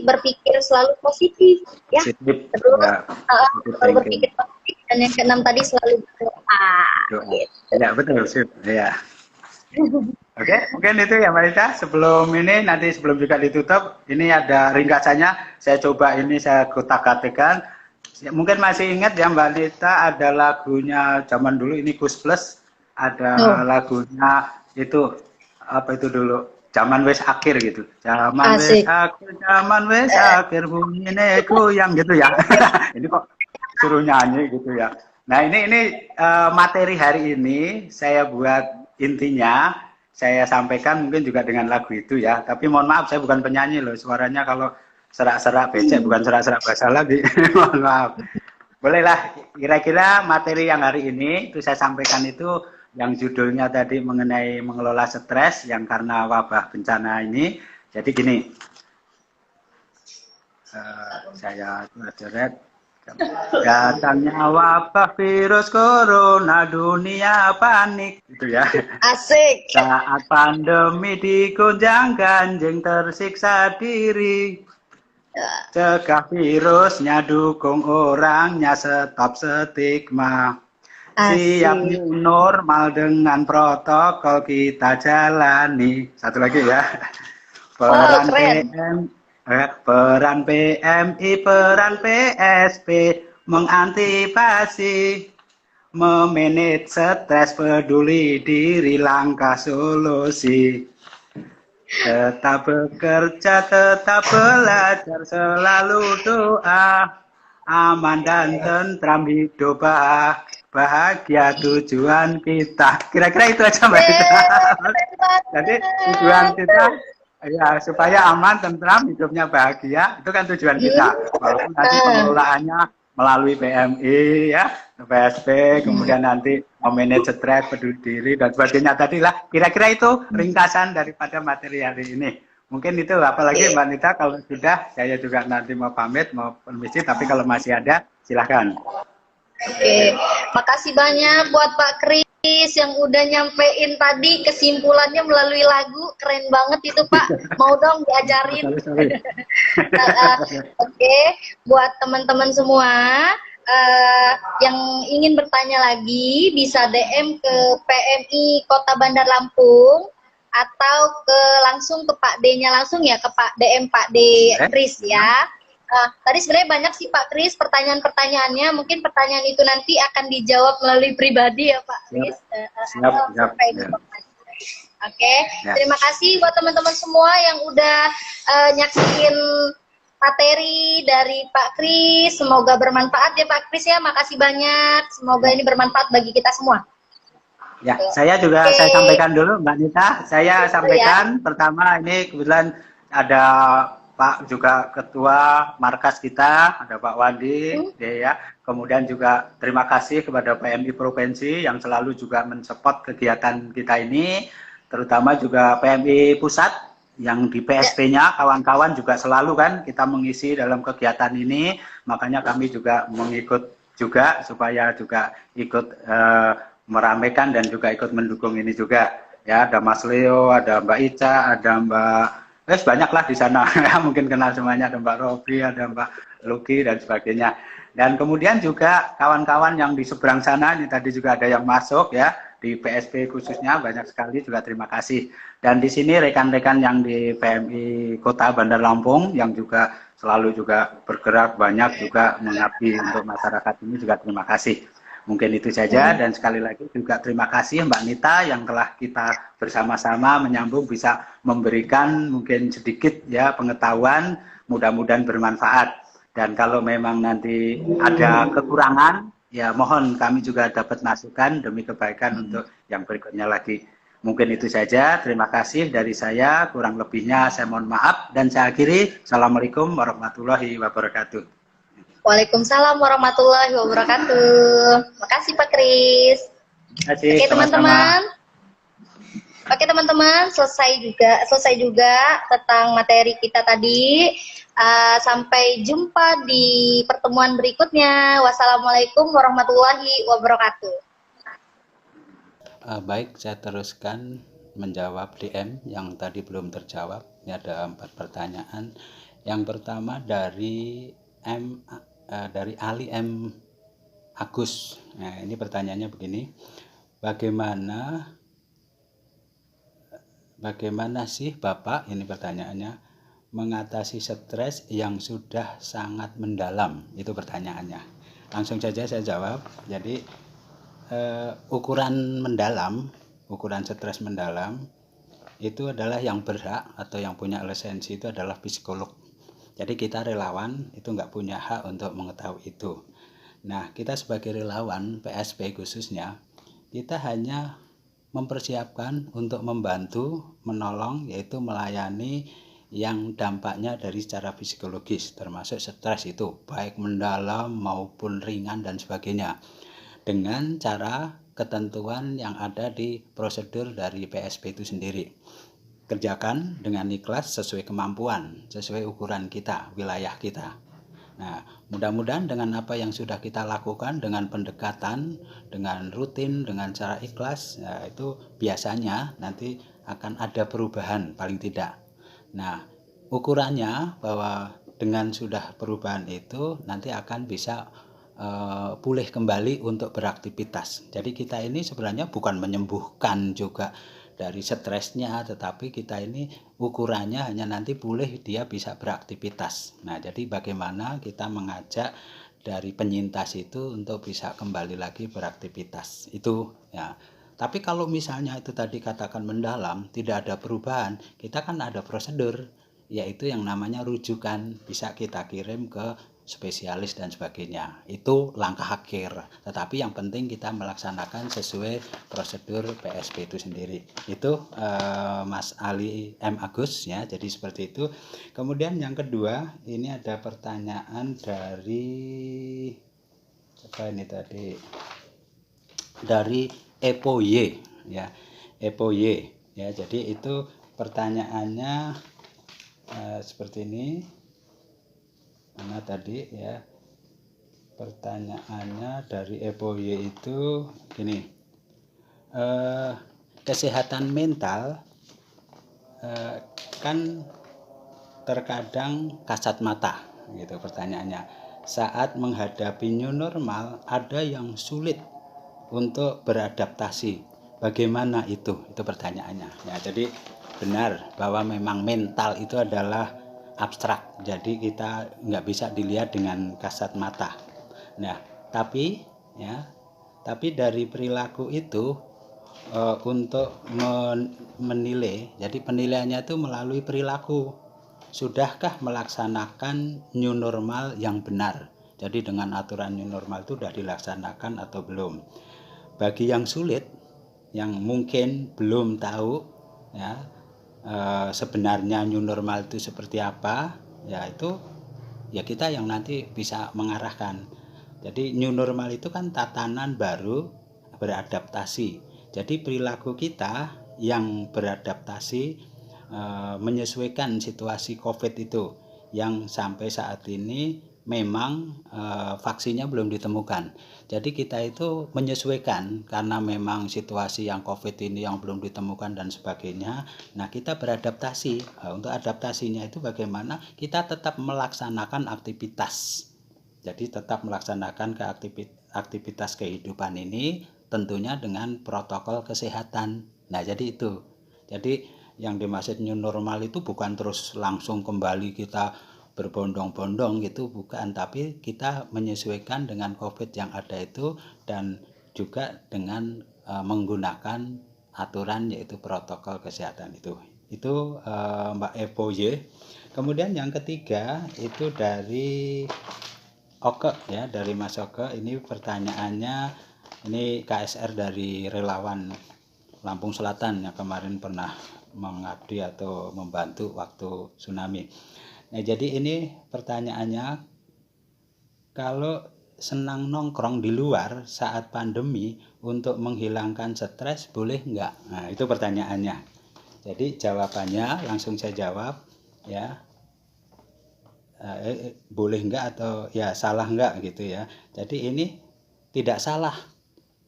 berpikir selalu positif ya. Terus berpikir positif, dan yang keenam tadi selalu berdoa. Gitu. Ya betul sih. Ya. Oke, mungkin itu ya Mbak Nita. Sebelum juga ditutup, ini ada ringkasannya. Saya coba ini saya kotak-katikan. Mungkin masih ingat ya Mbak Nita, ada lagunya zaman dulu ini Kus Plus, ada lagunya itu apa itu dulu? Zaman wes akhir gitu. Zaman wes akhir bunyinya yang gitu ya. Ini kok suruh nyanyi gitu ya. Nah, ini materi hari ini saya buat, intinya saya sampaikan mungkin juga dengan lagu itu ya. Tapi mohon maaf saya bukan penyanyi loh. Suaranya kalau serak-serak becek, bukan serak-serak bahasa lagi. Mohon maaf. Bolehlah, kira-kira materi yang hari ini itu saya sampaikan itu yang judulnya tadi mengenai mengelola stres yang karena wabah bencana ini. Jadi gini, saya coret. Datangnya wabah virus corona, dunia panik, gitu ya. Asik. Saat pandemi digonjang ganjing, tersiksa diri. Cegah virusnya, dukung orangnya, stop stigma. Siap new normal dengan protokol kita jalani. Satu lagi ya. Peran PMI, peran PSP mengantisipasi, memanage stres, peduli diri, langkah solusi. Tetap bekerja, tetap belajar, selalu doa, aman dan tentram hidup bahagia tujuan kita. Kira-kira itu aja Mbak Nita. Jadi tujuan kita ya supaya aman, tentram, hidupnya bahagia, itu kan tujuan kita. Walaupun nanti pengelolaannya melalui PMI ya, PSP, kemudian nanti memanage stres, peduli diri dan sebagainya tadi lah. Kira-kira itu ringkasan daripada materi hari ini. Mungkin itu, apalagi Mbak Nita, kalau sudah saya juga nanti mau pamit, mau permisi, tapi kalau masih ada silahkan. Oke, makasih banyak buat Pak Kris yang udah nyampein tadi kesimpulannya melalui lagu. Keren banget itu Pak, mau dong diajarin. Oke, buat teman-teman semua yang ingin bertanya lagi bisa DM ke PMI Kota Bandar Lampung atau langsung ke Pak D-nya langsung ya, ke Pak DM Pak D Kris ya. Tadi sebenarnya banyak sih Pak Kris pertanyaan-pertanyaannya, mungkin pertanyaan itu nanti akan dijawab melalui pribadi ya Pak Kris. Oke, terima kasih buat teman-teman semua yang udah nyaksiin materi dari Pak Kris. Semoga bermanfaat ya Pak Kris ya. Makasih banyak. Semoga ini bermanfaat bagi kita semua. Ya, saya juga saya sampaikan dulu Mbak Nita. Saya sampaikan pertama ini kebetulan ada Pak juga ketua markas kita, ada Pak Wandi, ya. Kemudian juga terima kasih kepada PMI Provinsi yang selalu juga mensupport kegiatan kita ini, terutama juga PMI Pusat yang di PSP-nya, kawan-kawan juga selalu kan kita mengisi dalam kegiatan ini, makanya kami juga mengikut juga supaya juga ikut meramaikan dan juga ikut mendukung ini juga. Ya, ada Mas Leo, ada Mbak Ica, ada Mbak banyaklah di sana ya, mungkin kenal semuanya, ada Mbak Robi, ada Mbak Luki dan sebagainya. Dan kemudian juga kawan-kawan yang di seberang sana ini tadi juga ada yang masuk ya di PSP khususnya, banyak sekali juga terima kasih. Dan di sini rekan-rekan yang di PMI Kota Bandar Lampung yang juga selalu juga bergerak banyak juga mengabdi untuk masyarakat ini juga terima kasih. Mungkin itu saja, dan sekali lagi juga terima kasih Mbak Nita yang telah kita bersama-sama menyambung bisa memberikan mungkin sedikit ya pengetahuan, mudah-mudahan bermanfaat. Dan kalau memang nanti ada kekurangan, ya mohon kami juga dapat masukan demi kebaikan untuk yang berikutnya lagi. Mungkin itu saja, terima kasih dari saya, kurang lebihnya saya mohon maaf, dan saya akhiri, Assalamualaikum warahmatullahi wabarakatuh. Waalaikumsalam warahmatullahi wabarakatuh. Makasih Pak Kris. Oke teman-teman. Oke teman-teman, selesai juga tentang materi kita tadi. Sampai jumpa di pertemuan berikutnya. Wassalamualaikum warahmatullahi wabarakatuh. Baik, saya teruskan menjawab DM yang tadi belum terjawab. Ini ada 4 pertanyaan. Yang pertama dari Ali M. Agus. Nah, ini pertanyaannya begini. Bagaimana sih Bapak, ini pertanyaannya, mengatasi stres yang sudah sangat mendalam? Itu pertanyaannya. Langsung saja saya jawab. Jadi ukuran stres mendalam itu adalah yang berhak atau yang punya lisensi itu adalah psikolog. Jadi kita relawan itu nggak punya hak untuk mengetahui itu. Nah, kita sebagai relawan PSP khususnya, kita hanya mempersiapkan untuk membantu, menolong, yaitu melayani yang dampaknya dari secara psikologis, termasuk stres itu, baik mendalam maupun ringan dan sebagainya. Dengan cara ketentuan yang ada di prosedur dari PSP itu sendiri. Kerjakan dengan ikhlas sesuai kemampuan, sesuai ukuran kita, wilayah kita. Nah, mudah-mudahan dengan apa yang sudah kita lakukan, dengan pendekatan, dengan rutin, dengan cara ikhlas, ya itu biasanya nanti akan ada perubahan paling tidak. Nah, ukurannya bahwa dengan sudah perubahan itu nanti akan bisa pulih kembali untuk beraktivitas. Jadi kita ini sebenarnya bukan menyembuhkan juga dari stresnya, tetapi kita ini ukurannya hanya nanti pulih dia bisa beraktivitas. Nah, jadi bagaimana kita mengajak dari penyintas itu untuk bisa kembali lagi beraktivitas itu ya. Tapi kalau misalnya itu tadi katakan mendalam, tidak ada perubahan, kita kan ada prosedur, yaitu yang namanya rujukan, bisa kita kirim ke spesialis dan sebagainya. Itu langkah akhir, tetapi yang penting kita melaksanakan sesuai prosedur PSP itu sendiri. Itu Mas Ali M. Agus ya, jadi seperti itu. Kemudian yang kedua, ini ada pertanyaan dari apa ini tadi, dari Epo Y ya, Epo Y ya. Jadi itu pertanyaannya seperti ini. Mana tadi ya, pertanyaannya dari Epo Y itu gini, kesehatan mental kan terkadang kasat mata gitu pertanyaannya. Saat menghadapi new normal ada yang sulit untuk beradaptasi bagaimana itu pertanyaannya. Ya, jadi benar bahwa memang mental itu adalah abstrak, jadi kita nggak bisa dilihat dengan kasat mata. Nah, tapi dari perilaku itu untuk menilai, jadi penilaiannya itu melalui perilaku. Sudahkah melaksanakan new normal yang benar? Jadi dengan aturan new normal itu sudah dilaksanakan atau belum? Bagi yang sulit, yang mungkin belum tahu ya sebenarnya new normal itu seperti apa, ya itu ya kita yang nanti bisa mengarahkan. Jadi new normal itu kan tatanan baru beradaptasi. Jadi perilaku kita yang beradaptasi menyesuaikan situasi COVID itu, yang sampai saat ini memang vaksinnya belum ditemukan. Jadi kita itu menyesuaikan karena memang situasi yang COVID ini yang belum ditemukan dan sebagainya. Nah, kita beradaptasi. Untuk adaptasinya itu bagaimana? Kita tetap melaksanakan aktivitas. Jadi tetap melaksanakan aktivitas kehidupan ini tentunya dengan protokol kesehatan. Nah, jadi itu. Jadi yang dimaksud new normal itu bukan terus langsung kembali kita berbondong-bondong gitu, bukan, tapi kita menyesuaikan dengan COVID yang ada itu dan juga dengan menggunakan aturan yaitu protokol kesehatan itu Mbak Evo Y. Kemudian yang ketiga itu dari Oke ya, dari Mas Oke. Ini pertanyaannya, ini KSR dari relawan Lampung Selatan yang kemarin pernah mengabdi atau membantu waktu tsunami. Nah, jadi ini pertanyaannya, kalau senang nongkrong di luar saat pandemi untuk menghilangkan stres boleh nggak? Nah, itu pertanyaannya. Jadi jawabannya langsung saya jawab ya. Boleh nggak atau ya salah nggak gitu ya. Jadi ini tidak salah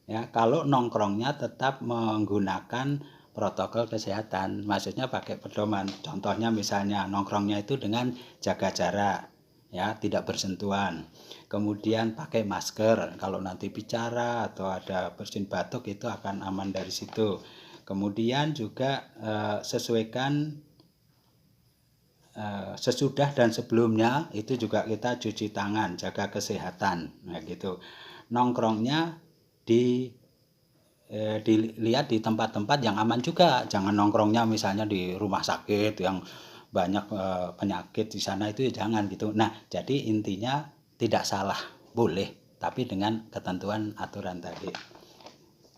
ya kalau nongkrongnya tetap menggunakan protokol kesehatan, maksudnya pakai pedoman. Contohnya misalnya nongkrongnya itu dengan jaga jarak ya, tidak bersentuhan, kemudian pakai masker kalau nanti bicara atau ada bersin batuk itu akan aman dari situ. Kemudian juga sesuaikan sesudah dan sebelumnya itu juga kita cuci tangan, jaga kesehatan. Nah gitu. Nongkrongnya dilihat di tempat-tempat yang aman juga. Jangan nongkrongnya misalnya di rumah sakit yang banyak penyakit di sana, itu jangan gitu. Nah, jadi intinya tidak salah, boleh, tapi dengan ketentuan aturan tadi.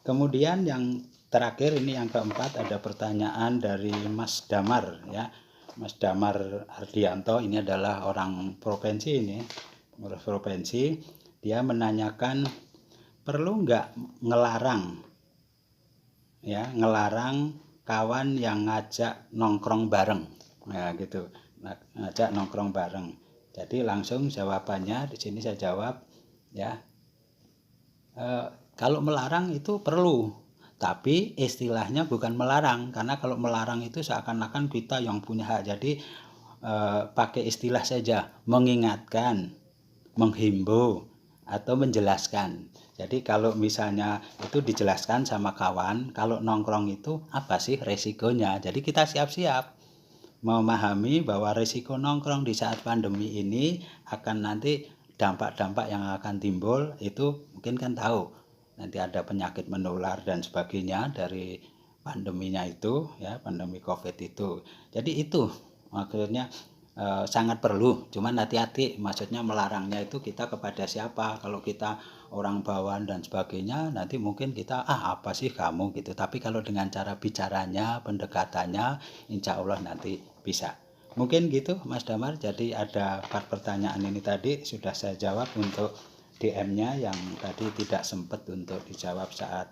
Kemudian yang terakhir ini yang keempat, ada pertanyaan dari Mas Damar ya. Mas Damar Ardianto ini adalah orang provinsi ini, pengurus provinsi. Dia menanyakan, perlu nggak ngelarang kawan yang ngajak nongkrong bareng, ya gitu, ngajak nongkrong bareng. Jadi langsung jawabannya di sini saya jawab ya, kalau melarang itu perlu. Tapi istilahnya bukan melarang, karena kalau melarang itu seakan-akan kita yang punya hak. Jadi pakai istilah saja, mengingatkan, menghimbau, atau menjelaskan. Jadi kalau misalnya itu dijelaskan sama kawan, kalau nongkrong itu apa sih resikonya. Jadi kita siap-siap memahami bahwa resiko nongkrong di saat pandemi ini akan nanti dampak-dampak yang akan timbul, itu mungkin kan tahu. Nanti ada penyakit menular dan sebagainya dari pandeminya itu ya, pandemi COVID itu. Jadi itu maksudnya sangat perlu, cuman hati-hati, maksudnya melarangnya itu kita kepada siapa. Kalau kita orang bawaan dan sebagainya, nanti mungkin kita apa sih kamu gitu. Tapi kalau dengan cara bicaranya, pendekatannya, insya Allah nanti bisa. Mungkin gitu Mas Damar. Jadi ada 4 pertanyaan ini tadi sudah saya jawab untuk DM-nya yang tadi tidak sempat untuk dijawab saat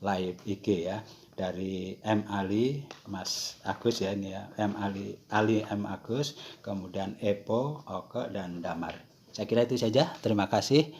live IG ya. Dari M. Ali, Mas Agus ya ini ya, Ali M. Agus, kemudian Epo, Oke, dan Damar. Saya kira itu saja. Terima kasih.